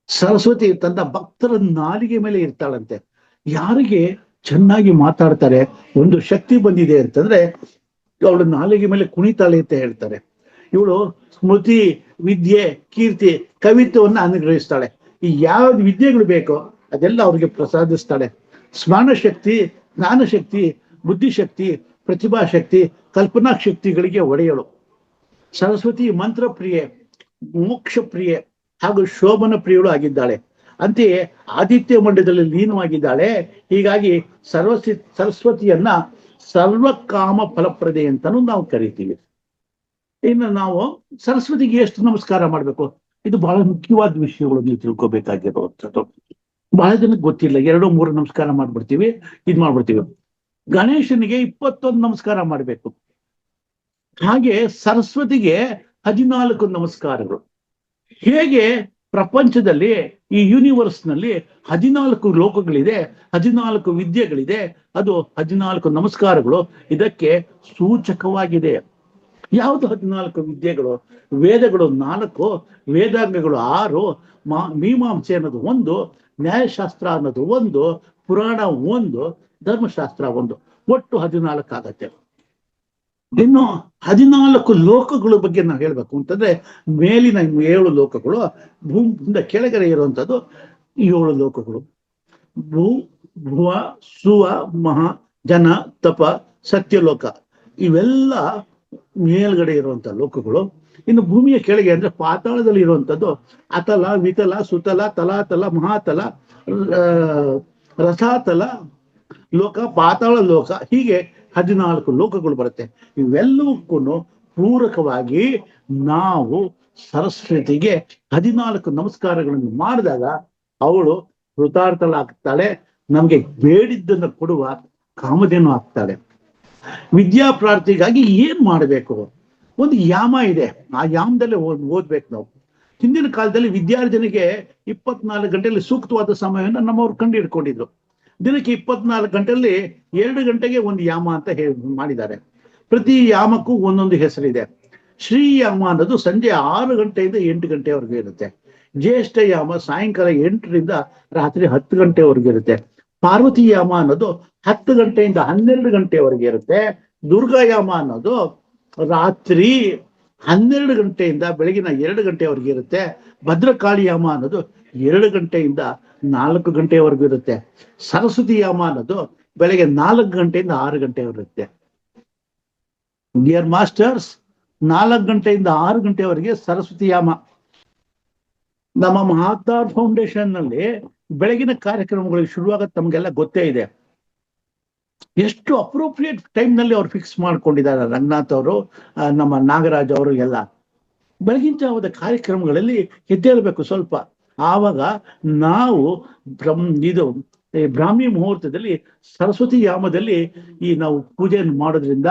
ಸರಸ್ವತಿ ತನ್ನ ಭಕ್ತರ ನಾಲಿಗೆ ಮೇಲೆ ಇರ್ತಾಳಂತೆ. ಯಾರಿಗೆ ಚೆನ್ನಾಗಿ ಮಾತಾಡ್ತಾರೆ, ಒಂದು ಶಕ್ತಿ ಬಂದಿದೆ ಅಂತಂದ್ರೆ ಅವಳು ನಾಲಿಗೆ ಮೇಲೆ ಕುಣಿತಾಳೆ ಅಂತ ಹೇಳ್ತಾರೆ. ಇವಳು ಸ್ಮೃತಿ, ವಿದ್ಯೆ, ಕೀರ್ತಿ, ಕವಿತ್ವವನ್ನು ಅನುಗ್ರಹಿಸ್ತಾಳೆ. ಈ ಯಾವ ವಿದ್ಯೆಗಳು ಬೇಕೋ ಅದೆಲ್ಲ ಅವ್ರಿಗೆ ಪ್ರಸಾದಿಸ್ತಾಳೆ. ಸ್ಮರಣ ಶಕ್ತಿ, ಜ್ಞಾನಶಕ್ತಿ, ಬುದ್ಧಿಶಕ್ತಿ, ಪ್ರತಿಭಾಶಕ್ತಿ, ಕಲ್ಪನಾ ಶಕ್ತಿಗಳಿಗೆ ಒಡೆಯಳು. ಸರಸ್ವತಿ ಮಂತ್ರ ಪ್ರಿಯೆ, ಮೋಕ್ಷ ಪ್ರಿಯೆ ಹಾಗೂ ಶೋಭನ ಪ್ರಿಯಳು ಆಗಿದ್ದಾಳೆ. ಅಂತೆಯೇ ಆದಿತ್ಯ ಮಂಡಲದಲ್ಲಿ ಲೀನವಾಗಿದ್ದಾಳೆ. ಹೀಗಾಗಿ ಸರಸ್ವತಿಯನ್ನ ಸರ್ವಕಾಮ ಫಲಪ್ರದೆ ಅಂತಾನು ನಾವು ಕರಿತೀವಿ. ಇನ್ನು ನಾವು ಸರಸ್ವತಿಗೆ ಎಷ್ಟು ನಮಸ್ಕಾರ ಮಾಡ್ಬೇಕು, ಇದು ಬಹಳ ಮುಖ್ಯವಾದ ವಿಷಯಗಳು ನೀವು ತಿಳ್ಕೊಬೇಕಾಗಿರುವಂಥದ್ದು. ಬಹಳ ಜನಕ್ಕೆ ಗೊತ್ತಿಲ್ಲ. 2-3 ನಮಸ್ಕಾರ ಮಾಡ್ಬಿಡ್ತೀವಿ, ಮಾಡ್ಬಿಡ್ತೀವಿ. ಗಣೇಶನಿಗೆ 21 ನಮಸ್ಕಾರ ಮಾಡ್ಬೇಕು. ಹಾಗೆ ಸರಸ್ವತಿಗೆ 14 ನಮಸ್ಕಾರಗಳು. ಹೇಗೆ ಪ್ರಪಂಚದಲ್ಲಿ ಈ ಯೂನಿವರ್ಸ್ ನಲ್ಲಿ 14 ಲೋಕಗಳಿದೆ, 14 ವಿದ್ಯೆಗಳಿದೆ, ಅದು 14 ನಮಸ್ಕಾರಗಳು ಇದಕ್ಕೆ ಸೂಚಕವಾಗಿದೆ. ಯಾವುದು 14 ವಿದ್ಯೆಗಳು? ವೇದಗಳು 4, ವೇದಾಂಗಗಳು 6, ಮೀಮಾಂಸೆ ಅನ್ನೋದು 1, ನ್ಯಾಯಶಾಸ್ತ್ರ ಅನ್ನೋದು 1, ಪುರಾಣ 1, ಧರ್ಮಶಾಸ್ತ್ರ 1, ಒಟ್ಟು 14 ಆಗತ್ತೆ. ಇನ್ನು 14 ಲೋಕಗಳ ಬಗ್ಗೆ ನಾವು ಹೇಳ್ಬೇಕು ಅಂತಂದ್ರೆ ಮೇಲಿನ 7 ಲೋಕಗಳು, ಭೂಮಿಯಿಂದ ಕೆಳಗಡೆ ಇರುವಂತದ್ದು 7 ಲೋಕಗಳು. ಭುವ, ಸುವ, ಮಹಾ, ಜನ, ತಪ, ಸತ್ಯಲೋಕ ಇವೆಲ್ಲ ಮೇಲ್ಗಡೆ ಇರುವಂತ ಲೋಕಗಳು. ಇನ್ನು ಭೂಮಿಯ ಕೆಳಗೆ ಅಂದ್ರೆ ಪಾತಾಳದಲ್ಲಿ ಇರುವಂತದ್ದು ಅತಲ, ವಿತಲ, ಸುತಲ, ತಲಾತಲ, ಮಹಾತಲ, ರಸಾತಲ ಲೋಕ, ಪಾತಾಳ ಲೋಕ, ಹೀಗೆ 14 ಲೋಕಗಳು ಬರುತ್ತೆ. ಇವೆಲ್ಲವಕ್ಕೂ ಪೂರಕವಾಗಿ ನಾವು ಸರಸ್ವತಿಗೆ 14 ನಮಸ್ಕಾರಗಳನ್ನು ಮಾಡಿದಾಗ ಅವಳು ಕೃತಾರ್ಥಳಾಗ್ತಾಳೆ, ನಮ್ಗೆ ಬೇಡಿದ್ದನ್ನು ಕೊಡುವ ಕಾಮಧೇನು ಆಗ್ತಾಳೆ. ವಿದ್ಯಾ ಪ್ರಾರ್ಥಿಗಾಗಿ ಏನ್ ಮಾಡಬೇಕು? ಒಂದು ಯಾಮ ಇದೆ, ಆ ಯಾಮದಲ್ಲಿ ಓದ್ಬೇಕು ನಾವು. ಹಿಂದಿನ ಕಾಲದಲ್ಲಿ ವಿದ್ಯಾರ್ಜನೆಗೆ 24 ಗಂಟೆಯಲ್ಲಿ ಸೂಕ್ತವಾದ ಸಮಯವನ್ನು ನಮ್ಮವ್ರು ಕಂಡು ಹಿಡ್ಕೊಂಡಿದ್ರು. ದಿನಕ್ಕೆ 24 ಗಂಟೆಯಲ್ಲಿ 2 ಗಂಟೆಗೆ ಒಂದು ಯಾಮ ಅಂತ ಮಾಡಿದ್ದಾರೆ. ಪ್ರತಿ ಯಾಮಕ್ಕೂ ಒಂದೊಂದು ಹೆಸರಿದೆ. ಶ್ರೀಯಾಮ ಅನ್ನೋದು ಸಂಜೆ 6 ಗಂಟೆಯಿಂದ 8 ಗಂಟೆವರೆಗೂ ಇರುತ್ತೆ. ಜ್ಯೇಷ್ಠ ಯಾಮ ಸಾಯಂಕಾಲ 8ರಿಂದ ರಾತ್ರಿ 10 ಗಂಟೆವರೆಗೂ ಇರುತ್ತೆ. ಪಾರ್ವತಿ ಯಾಮ ಅನ್ನೋದು 10 ಗಂಟೆಯಿಂದ 12 ಗಂಟೆವರೆಗೆ ಇರುತ್ತೆ. ದುರ್ಗಾಯಾಮ ಅನ್ನೋದು ರಾತ್ರಿ 12 ಗಂಟೆಯಿಂದ ಬೆಳಗಿನ 2 ಗಂಟೆವರೆಗೆ ಇರುತ್ತೆ. ಭದ್ರಕಾಳಿ ಯಾಮ ಅನ್ನೋದು 2 ಗಂಟೆಯಿಂದ 4 ಗಂಟೆವರೆಗೂ ಇರುತ್ತೆ. ಸರಸ್ವತಿ ಯಾಮ ಅನ್ನೋದು ಬೆಳಗ್ಗೆ 4 ಗಂಟೆಯಿಂದ 6 ಗಂಟೆವರೆಗೂ ಇರುತ್ತೆ. ಡಿಯರ್ ಮಾಸ್ಟರ್ಸ್, 4 ಗಂಟೆಯಿಂದ 6 ಗಂಟೆವರೆಗೆ ಸರಸ್ವತಿ ಯಾಮ. ನಮ್ಮ ಮಹಾತಾರ್ ಫೌಂಡೇಶನ್ ನಲ್ಲಿ ಬೆಳಗಿನ ಕಾರ್ಯಕ್ರಮಗಳಿಗೆ ಶುರುವಾಗತ್ತೆ, ತಮ್ಗೆಲ್ಲ ಗೊತ್ತೇ ಇದೆ. ಎಷ್ಟು ಅಪ್ರೋಪ್ರಿಯೇಟ್ ಟೈಮ್ ನಲ್ಲಿ ಅವ್ರು ಫಿಕ್ಸ್ ಮಾಡ್ಕೊಂಡಿದ್ದಾರೆ ರಂಗನಾಥ್ ಅವರು, ನಮ್ಮ ನಾಗರಾಜ್ ಅವರು ಎಲ್ಲ. ಬೆಳಗಿನ ಜಾವದ ಕಾರ್ಯಕ್ರಮಗಳಲ್ಲಿ ಎದ್ದೇಳ್ಬೇಕು ಸ್ವಲ್ಪ. ಆವಾಗ ನಾವು ಬ್ರಾಹ್ಮಿ ಮುಹೂರ್ತದಲ್ಲಿ ಸರಸ್ವತಿ ಯಾಮದಲ್ಲಿ ನಾವು ಪೂಜೆಯನ್ನು ಮಾಡೋದ್ರಿಂದ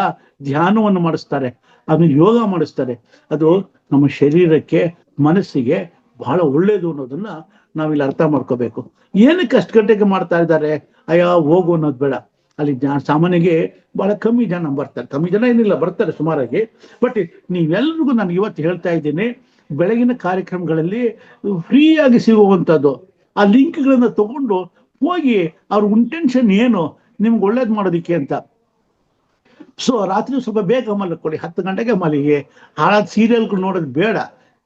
ಧ್ಯಾನವನ್ನು ಮಾಡಿಸ್ತಾರೆ, ಅದನ್ನು ಯೋಗ ಮಾಡಿಸ್ತಾರೆ. ಅದು ನಮ್ಮ ಶರೀರಕ್ಕೆ, ಮನಸ್ಸಿಗೆ ಬಹಳ ಒಳ್ಳೇದು ಅನ್ನೋದನ್ನ ನಾವಿಲ್ಲಿ ಅರ್ಥ ಮಾಡ್ಕೋಬೇಕು. ಏನಕ್ಕೆ 10 ಗಂಟೆಗೆ ಮಾಡ್ತಾ ಇದ್ದಾರೆ, ಅಯ್ಯ ಹೋಗು ಅನ್ನೋದು ಬೇಡ. ಅಲ್ಲಿ ಸಾಮಾನ್ಯಗೆ ಬಹಳ ಕಮ್ಮಿ ಜನ ಬರ್ತಾರೆ, ಕಮ್ಮಿ ಜನ ಏನಿಲ್ಲ, ಬರ್ತಾರೆ ಸುಮಾರಾಗಿ. ಬಟ್ ನೀವೆಲ್ರಿಗೂ ನಾನು ಇವತ್ತು ಹೇಳ್ತಾ ಇದ್ದೀನಿ, ಬೆಳಗಿನ ಕಾರ್ಯಕ್ರಮಗಳಲ್ಲಿ ಫ್ರೀಯಾಗಿ ಸಿಗುವಂಥದ್ದು ಆ ಲಿಂಕ್ಗಳನ್ನ ತಗೊಂಡು ಹೋಗಿ ಅವ್ರ ಇಂಟೆನ್ಷನ್ ಏನು ನಿಮ್ಗೆ ಒಳ್ಳೇದು ಮಾಡೋದಿಕ್ಕೆ ಅಂತ. ಸೊ ರಾತ್ರಿ ಸ್ವಲ್ಪ ಬೇಗ ಮಲಕ್ಕೊಳ್ಳಿ, 10 ಗಂಟೆಗೆ ಮಲಗಿ. ಹಾಳಾದ ಸೀರಿಯಲ್ಗಳು ನೋಡೋದು ಬೇಡ,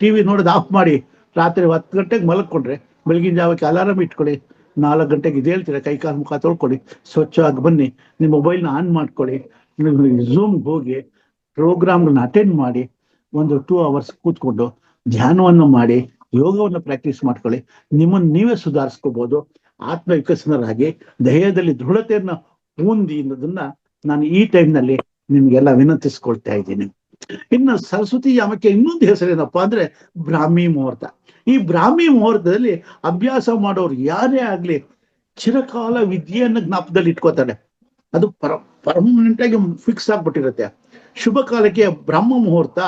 ಟಿವಿ ನೋಡೋದು ಆಫ್ ಮಾಡಿ. ರಾತ್ರಿ 10 ಗಂಟೆಗೆ ಮಲಕ್ಕೊಂಡ್ರೆ ಬೆಳಗಿನ ಜಾವಕ್ಕೆ ಅಲಾರಾಮ್ ಇಟ್ಕೊಳ್ಳಿ. 4 ಗಂಟೆಗೆ ಇದೇಳ್ತೀರ, ಕೈ ಕಾಲು ಮುಖ ತೊಳ್ಕೊಳ್ಳಿ, ಸ್ವಚ್ಛವಾಗಿ ಬನ್ನಿ, ನಿಮ್ಮ ಮೊಬೈಲ್ನ ಆನ್ ಮಾಡ್ಕೊಳ್ಳಿ, ಝೂಮ್ಗೆ ಹೋಗಿ ಪ್ರೋಗ್ರಾಮ್ಗಳನ್ನ ಅಟೆಂಡ್ ಮಾಡಿ, ಒಂದು 2 ಅವರ್ಸ್ ಕೂತ್ಕೊಂಡು ಧ್ಯಾನವನ್ನು ಮಾಡಿ, ಯೋಗವನ್ನು ಪ್ರಾಕ್ಟೀಸ್ ಮಾಡ್ಕೊಳ್ಳಿ. ನಿಮ್ಮನ್ನು ನೀವೇ ಸುಧಾರಿಸ್ಕೋಬಹುದು. ಆತ್ಮವಿಕಸನರಾಗಿ ದೇಹದಲ್ಲಿ ದೃಢತೆಯನ್ನ ಹೊಂದಿ ಅನ್ನೋದನ್ನ ನಾನು ಈ ಟೈಮ್ನಲ್ಲಿ ನಿಮ್ಗೆಲ್ಲ ವಿನಂತಿಸ್ಕೊಳ್ತಾ ಇದ್ದೀನಿ. ಇನ್ನು ಸರಸ್ವತಿ ಯಾಮಕ್ಕೆ ಇನ್ನೊಂದು ಹೆಸರೇನಪ್ಪಾ ಅಂದ್ರೆ ಬ್ರಾಹ್ಮಿ ಮುಹೂರ್ತ. ಈ ಬ್ರಾಹ್ಮಿ ಮುಹೂರ್ತದಲ್ಲಿ ಅಭ್ಯಾಸ ಮಾಡೋರು ಯಾರೇ ಆಗ್ಲಿ ಚಿರಕಾಲ ವಿದ್ಯೆಯನ್ನ ಜ್ಞಾಪಕದಲ್ಲಿ ಇಟ್ಕೋತಾರೆ. ಅದು ಪರ್ಮನೆಂಟ್ ಆಗಿ ಫಿಕ್ಸ್ ಆಗ್ಬಿಟ್ಟಿರುತ್ತೆ. ಶುಭ ಕಾಲಕ್ಕೆ ಬ್ರಹ್ಮ ಮುಹೂರ್ತ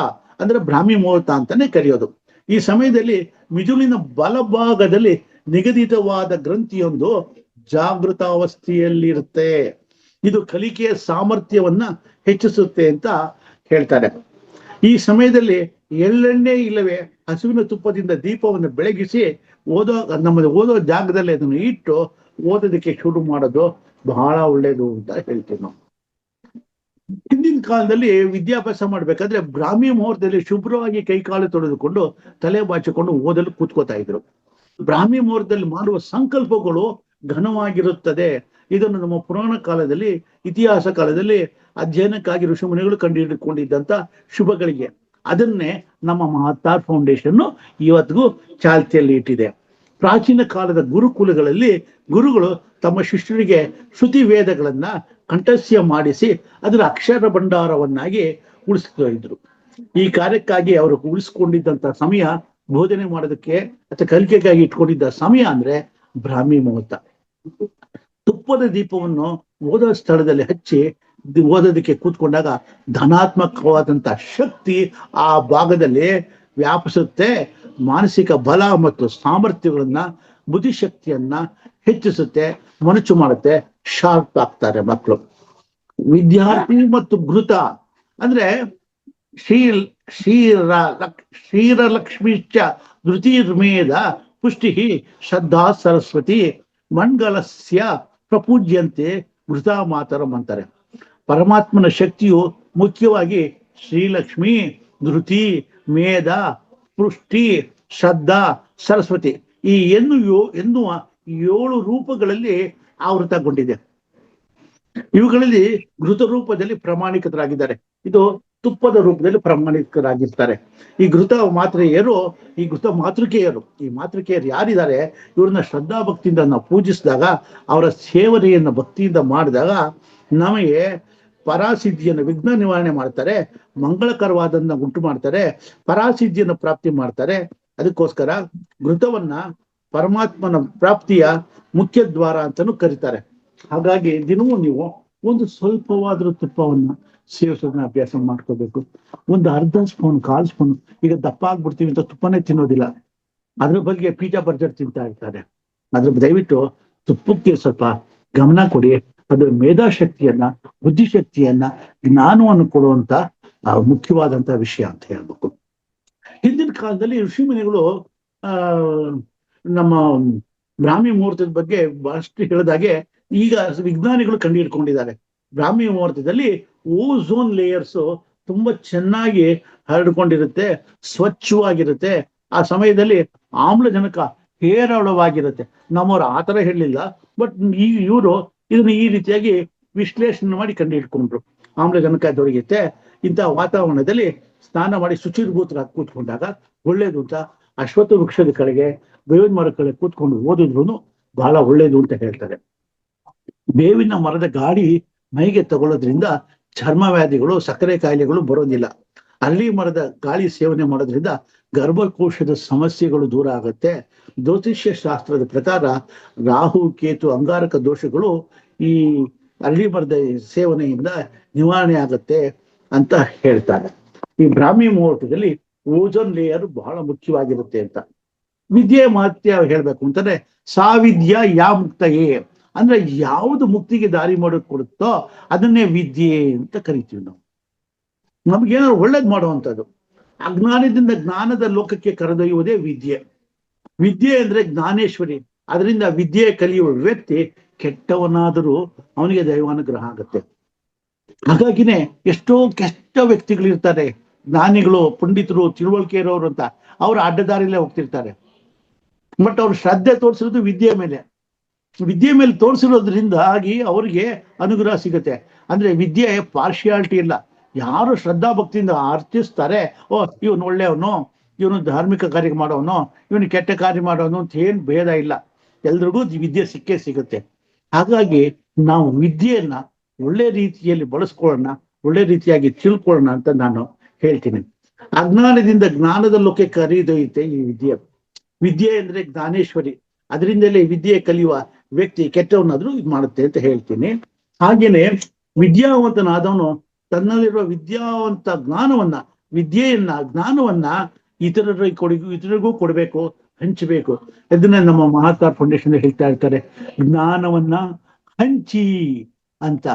ಅಂದ್ರೆ ಬ್ರಾಹ್ಮಿ ಮುಹೂರ್ತ ಅಂತಾನೆ ಕರೆಯೋದು. ಈ ಸಮಯದಲ್ಲಿ ಮಿದುಳಿನ ಬಲಭಾಗದಲ್ಲಿ ನಿಗದಿತವಾದ ಗ್ರಂಥಿಯೊಂದು ಜಾಗೃತಾವಸ್ಥೆಯಲ್ಲಿರುತ್ತೆ. ಇದು ಕಲಿಕೆಯ ಸಾಮರ್ಥ್ಯವನ್ನ ಹೆಚ್ಚಿಸುತ್ತೆ ಅಂತ ಹೇಳ್ತಾರೆ. ಈ ಸಮಯದಲ್ಲಿ ಎಳ್ಳೆಣ್ಣೆ ಇಲ್ಲವೇ ಹಸುವಿನ ತುಪ್ಪದಿಂದ ದೀಪವನ್ನು ಬೆಳಗಿಸಿ ಓದೋ ಜಾಗದಲ್ಲಿ ಅದನ್ನು ಇಟ್ಟು ಓದೋದಕ್ಕೆ ಶುರು ಮಾಡೋದು ಬಹಳ ಒಳ್ಳೇದು ಅಂತ ಹೇಳ್ತೀವಿ ನಾವು. ಹಿಂದಿನ ಕಾಲದಲ್ಲಿ ವಿದ್ಯಾಭ್ಯಾಸ ಮಾಡ್ಬೇಕಾದ್ರೆ ಬ್ರಾಹ್ಮಿ ಮುಹೂರ್ತದಲ್ಲಿ ಶುಭ್ರವಾಗಿ ಕೈಕಾಲು ತೊಳೆದುಕೊಂಡು ತಲೆ ಬಾಚಿಕೊಂಡು ಓದಲು ಕೂತ್ಕೋತಾ ಇದ್ರು. ಬ್ರಾಹ್ಮಿ ಮುಹೂರ್ತದಲ್ಲಿ ಮಾಡುವ ಸಂಕಲ್ಪಗಳು ಘನವಾಗಿರುತ್ತದೆ. ಇದನ್ನು ನಮ್ಮ ಪುರಾಣ ಕಾಲದಲ್ಲಿ, ಇತಿಹಾಸ ಕಾಲದಲ್ಲಿ ಅಧ್ಯಯನಕ್ಕಾಗಿ ಋಷಿಮುನಿಗಳು ಕಂಡುಹಿಡಿದುಕೊಂಡಿದ್ದಂತ ಶುಭಗಳಿಗೆ ಅದನ್ನೇ ನಮ್ಮ ಮಹತ್ತಾರ್ ಫೌಂಡೇಶನ್ ಇವತ್ತಿಗೂ ಚಾಲ್ತಿಯಲ್ಲಿ ಇಟ್ಟಿದೆ. ಪ್ರಾಚೀನ ಕಾಲದ ಗುರುಕುಲಗಳಲ್ಲಿ ಗುರುಗಳು ತಮ್ಮ ಶಿಷ್ಯರಿಗೆ ಶ್ರುತಿ ವೇದಗಳನ್ನ ಕಂಠಸ್ಯ ಮಾಡಿಸಿ ಅದರ ಅಕ್ಷರ ಭಂಡಾರವನ್ನಾಗಿ ಉಳಿಸ್ತಾ ಇದ್ರು. ಈ ಕಾರ್ಯಕ್ಕಾಗಿ ಅವರು ಉಳಿಸ್ಕೊಂಡಿದ್ದಂತ ಸಮಯ, ಬೋಧನೆ ಮಾಡೋದಕ್ಕೆ ಅಥವಾ ಕಲಿಕೆಗಾಗಿ ಇಟ್ಕೊಂಡಿದ್ದ ಸಮಯ ಅಂದ್ರೆ ಬ್ರಾಹ್ಮಿ ಮುಹೂರ್ತ. ತುಪ್ಪದ ದೀಪವನ್ನು ಓದೋ ಸ್ಥಳದಲ್ಲಿ ಹಚ್ಚಿ ಓದೋದಕ್ಕೆ ಕೂತ್ಕೊಂಡಾಗ ಧನಾತ್ಮಕವಾದಂತ ಶಕ್ತಿ ಆ ಭಾಗದಲ್ಲಿ ವ್ಯಾಪಿಸುತ್ತೆ. ಮಾನಸಿಕ ಬಲ ಮತ್ತು ಸಾಮರ್ಥ್ಯಗಳನ್ನ, ಬುದ್ಧಿಶಕ್ತಿಯನ್ನ ಹೆಚ್ಚಿಸುತ್ತೆ, ಮನುಷ್ಯ ಮಾಡುತ್ತೆ, ಶಾರ್ಪ್ ಆಗ್ತಾರೆ ಮಕ್ಕಳು. ವಿದ್ಯಾರ್ಥಿ ಮತ್ತು ಘೃತ ಅಂದ್ರೆ ಶ್ರೀರಲಕ್ಷ್ಮೀಶ್ಚ ಧೃತಿರ್ಮೇಧ ಪುಷ್ಟಿ ಶ್ರದ್ಧಾ ಸರಸ್ವತಿ ಮಂಗಲಸ್ಯ ಪ್ರಪೂಜ್ಯಂತೆ ಘೃತ ಮಾತರಂ ಅಂತಾರೆ. ಪರಮಾತ್ಮನ ಶಕ್ತಿಯು ಮುಖ್ಯವಾಗಿ ಶ್ರೀಲಕ್ಷ್ಮಿ, ಧೃತಿ, ಮೇಧ, ಪುಷ್ಟಿ, ಶ್ರದ್ಧಾ, ಸರಸ್ವತಿ ಈ ಎನ್ನುವ 7 ರೂಪಗಳಲ್ಲಿ ಆವೃತಗೊಂಡಿದೆ. ಇವುಗಳಲ್ಲಿ ಘೃತ ರೂಪದಲ್ಲಿ ಪ್ರಾಮಾಣಿಕರಾಗಿದ್ದಾರೆ. ಇದು ತುಪ್ಪದ ರೂಪದಲ್ಲಿ ಪ್ರಾಮಾಣಿಕರಾಗಿರ್ತಾರೆ. ಈ ಘೃತ ಮಾತೃಕೆಯರು ಈ ಮಾತೃಕೆಯರು ಯಾರಿದ್ದಾರೆ, ಇವ್ರನ್ನ ಶ್ರದ್ಧಾ ಭಕ್ತಿಯಿಂದ ನಾವು ಪೂಜಿಸಿದಾಗ, ಅವರ ಸೇವನೆಯನ್ನು ಭಕ್ತಿಯಿಂದ ಮಾಡಿದಾಗ ನಮಗೆ ಪರಾಸಿದ್ಧಿಯನ್ನು, ವಿಘ್ನ ನಿವಾರಣೆ ಮಾಡ್ತಾರೆ, ಮಂಗಳಕರವಾದನ್ನ ಉಂಟು ಮಾಡ್ತಾರೆ, ಪರಾಸಿದ್ಧಿಯನ್ನು ಪ್ರಾಪ್ತಿ ಮಾಡ್ತಾರೆ. ಅದಕ್ಕೋಸ್ಕರ ಘೃತವನ್ನ ಪರಮಾತ್ಮನ ಪ್ರಾಪ್ತಿಯ ಮುಖ್ಯ ದ್ವಾರ ಅಂತಾನೂ ಕರೀತಾರೆ. ಹಾಗಾಗಿ ದಿನವೂ ನೀವು ಒಂದು ಸ್ವಲ್ಪವಾದ್ರೂ ತುಪ್ಪವನ್ನ ಸೇವಿಸೋದನ್ನ ಅಭ್ಯಾಸ ಮಾಡ್ಕೋಬೇಕು. ಒಂದು ಅರ್ಧ ಸ್ಪೂನ್, 1/4 ಸ್ಪೂನ್. ಈಗ ದಪ್ಪ ಆಗ್ಬಿಡ್ತೀವಿ ಅಂತ ತುಪ್ಪನೇ ತಿನ್ನೋದಿಲ್ಲ, ಅದ್ರ ಬಗ್ಗೆ ಪಿಜ್ಜಾ ಬರ್ಜರ್ ತಿಂತಾ ಇರ್ತಾರೆ. ಅದ್ರ ದಯವಿಟ್ಟು ತುಪ್ಪಕ್ಕೆ ಸ್ವಲ್ಪ ಗಮನ ಕೊಡಿ. ಅದ್ರ ಮೇಧಾಶಕ್ತಿಯನ್ನ, ಬುದ್ಧಿಶಕ್ತಿಯನ್ನ, ಜ್ಞಾನವನ್ನು ಕೊಡುವಂತ ಮುಖ್ಯವಾದಂತ ವಿಷಯ ಅಂತ ಹೇಳ್ಬೇಕು. ಹಿಂದಿನ ಕಾಲದಲ್ಲಿ ಋಷಿಮುನಿಗಳು ನಮ್ಮ ಬ್ರಾಹ್ಮಿ ಮುಹೂರ್ತದ ಬಗ್ಗೆ ಬಹಳಷ್ಟು ಹೇಳಿದಾಗೆ ಈಗ ವಿಜ್ಞಾನಿಗಳು ಕಂಡು ಹಿಡ್ಕೊಂಡಿದ್ದಾರೆ. ಬ್ರಾಹ್ಮಿ ಮುಹೂರ್ತದಲ್ಲಿ ಓಝೋನ್ ಲೇಯರ್ಸ್ ತುಂಬಾ ಚೆನ್ನಾಗಿ ಹರಡ್ಕೊಂಡಿರುತ್ತೆ, ಸ್ವಚ್ಛವಾಗಿರುತ್ತೆ. ಆ ಸಮಯದಲ್ಲಿ ಆಮ್ಲಜನಕ ಹೇರಳವಾಗಿರುತ್ತೆ. ನಮ್ಮವ್ರು ಆತರ ಹೇಳಲಿಲ್ಲ, ಬಟ್ ಇವರು ಇದನ್ನ ಈ ರೀತಿಯಾಗಿ ವಿಶ್ಲೇಷಣೆ ಮಾಡಿ ಕಂಡು ಹಿಡ್ಕೊಂಡ್ರು. ಆಮ್ಲಜನಕ ದೊರೆಯುತ್ತೆ, ಇಂತಹ ವಾತಾವರಣದಲ್ಲಿ ಸ್ನಾನ ಮಾಡಿ ಶುಚಿರ್ಭೂತರಾಗಿ ಕೂತ್ಕೊಂಡಾಗ ಒಳ್ಳೇದು ಅಂತ. ಅಶ್ವತ್ಥ ವೃಕ್ಷದ ಕೆಳಗೆ, ಬೇವಿನ ಮರದ ಕೆಳಗೆ ಕೂತ್ಕೊಂಡು ಓದಿದ್ರು ಬಹಳ ಒಳ್ಳೇದು ಅಂತ ಹೇಳ್ತಾರೆ. ಬೇವಿನ ಮರದ ಗಾಳಿ ಮೈಗೆ ತಗೊಳ್ಳೋದ್ರಿಂದ ಚರ್ಮ ವ್ಯಾಧಿಗಳು, ಸಕ್ಕರೆ ಕಾಯಿಲೆಗಳು ಬರೋದಿಲ್ಲ. ಅರಳಿ ಮರದ ಗಾಳಿ ಸೇವನೆ ಮಾಡೋದ್ರಿಂದ ಗರ್ಭಕೋಶದ ಸಮಸ್ಯೆಗಳು ದೂರ ಆಗುತ್ತೆ. ಜ್ಯೋತಿಷ್ಯ ಶಾಸ್ತ್ರದ ಪ್ರಕಾರ ರಾಹು, ಕೇತು, ಅಂಗಾರಕ ದೋಷಗಳು ಈ ಅರಳಿ ಮರದ ಸೇವನೆಯಿಂದ ನಿವಾರಣೆ ಆಗುತ್ತೆ ಅಂತ ಹೇಳ್ತಾರೆ. ಈ ಬ್ರಾಹ್ಮಿ ಮುಹೂರ್ತದಲ್ಲಿ ಓಜೋನ್ ಲೇಯರ್ ಬಹಳ ಮುಖ್ಯವಾಗಿರುತ್ತೆ ಅಂತ. ವಿದ್ಯೆ ಮಹತ್ವ ಹೇಳ್ಬೇಕು ಅಂತಂದ್ರೆ ಸಾವಿದ್ಯ ಯಾ ಮುಕ್ತಯೇ, ಅಂದ್ರೆ ಯಾವುದು ಮುಕ್ತಿಗೆ ದಾರಿ ಮಾಡೋಕ್ ಕೊಡುತ್ತೋ ಅದನ್ನೇ ವಿದ್ಯೆ ಅಂತ ಕರಿತೀವಿ ನಾವು. ನಮ್ಗೇನಾದ್ರು ಒಳ್ಳೇದ್ ಮಾಡುವಂಥದ್ದು. ಅಜ್ಞಾನದಿಂದ ಜ್ಞಾನದ ಲೋಕಕ್ಕೆ ಕರೆದೊಯ್ಯುವುದೇ ವಿದ್ಯೆ. ವಿದ್ಯೆ ಅಂದ್ರೆ ಜ್ಞಾನೇಶ್ವರಿ. ಅದರಿಂದ ವಿದ್ಯೆ ಕಲಿಯುವ ವ್ಯಕ್ತಿ ಕೆಟ್ಟವನಾದರೂ ಅವನಿಗೆ ದೈವಾನುಗ್ರಹ ಆಗುತ್ತೆ. ಹಾಗಾಗಿನೇ ಎಷ್ಟೋ ಕೆಟ್ಟ ವ್ಯಕ್ತಿಗಳಿರ್ತಾರೆ, ಜ್ಞಾನಿಗಳು, ಪಂಡಿತರು, ತಿಳುವಳಿಕೆ ಇರೋರು ಅಂತ, ಅವ್ರು ಅಡ್ಡದಾರಿಲೇ ಹೋಗ್ತಿರ್ತಾರೆ. ಬಟ್ ಅವ್ರು ಶ್ರದ್ಧೆ ತೋರಿಸಿರೋದು ವಿದ್ಯೆ ಮೇಲೆ. ವಿದ್ಯೆ ಮೇಲೆ ತೋರಿಸಿರೋದ್ರಿಂದ ಆಗಿ ಅವ್ರಿಗೆ ಅನುಗ್ರಹ ಸಿಗುತ್ತೆ. ಅಂದ್ರೆ ವಿದ್ಯೆ ಪಾರ್ಶಿಯಾಲಿಟಿ ಇಲ್ಲ. ಯಾರು ಶ್ರದ್ಧಾ ಭಕ್ತಿಯಿಂದ ಅರ್ಚಿಸ್ತಾರೆ, ಓ ಇವನು ಒಳ್ಳೆಯವನು, ಇವನು ಧಾರ್ಮಿಕ ಕಾರ್ಯ ಮಾಡೋನು, ಇವನು ಕೆಟ್ಟ ಕಾರ್ಯ ಮಾಡೋನು ಅಂತ ಏನ್ ಭೇದ ಇಲ್ಲ. ಎಲ್ರಿಗೂ ವಿದ್ಯೆ ಸಿಕ್ಕೇ ಸಿಗುತ್ತೆ. ಹಾಗಾಗಿ ನಾವು ವಿದ್ಯೆಯನ್ನ ಒಳ್ಳೆ ರೀತಿಯಲ್ಲಿ ಬಳಸ್ಕೊಳ್ಳೋಣ, ಒಳ್ಳೆ ರೀತಿಯಾಗಿ ತಿಳ್ಕೊಳ್ಳೋಣ ಅಂತ ನಾನು ಹೇಳ್ತೀನಿ. ಅಜ್ಞಾನದಿಂದ ಜ್ಞಾನದ ಲೋಕಕ್ಕೆ ಕರೆದೊಯ್ಯುತ್ತೆ ಈ ವಿದ್ಯೆ. ವಿದ್ಯೆ ಅಂದ್ರೆ ಜ್ಞಾನೇಶ್ವರಿ. ಅದರಿಂದಲೇ ವಿದ್ಯೆ ಕಲಿಯುವ ವ್ಯಕ್ತಿ ಕೆಟ್ಟವನಾದ್ರೂ ಇದು ಮಾಡುತ್ತೆ ಅಂತ ಹೇಳ್ತೀನಿ. ಹಾಗೇನೆ ವಿದ್ಯಾವಂತನಾದವನು ತನ್ನಲ್ಲಿರುವ ವಿದ್ಯಾವಂತ ಜ್ಞಾನವನ್ನ, ಜ್ಞಾನವನ್ನ ಇತರರಿಗೂ ಕೊಡಬೇಕು, ಹಂಚಬೇಕು. ಇದನ್ನ ನಮ್ಮ ಮಹಾತ್ಮ ಫೌಂಡೇಶನ್ ಹೇಳ್ತಾ ಇರ್ತಾರೆ, ಜ್ಞಾನವನ್ನ ಹಂಚಿ ಅಂತ.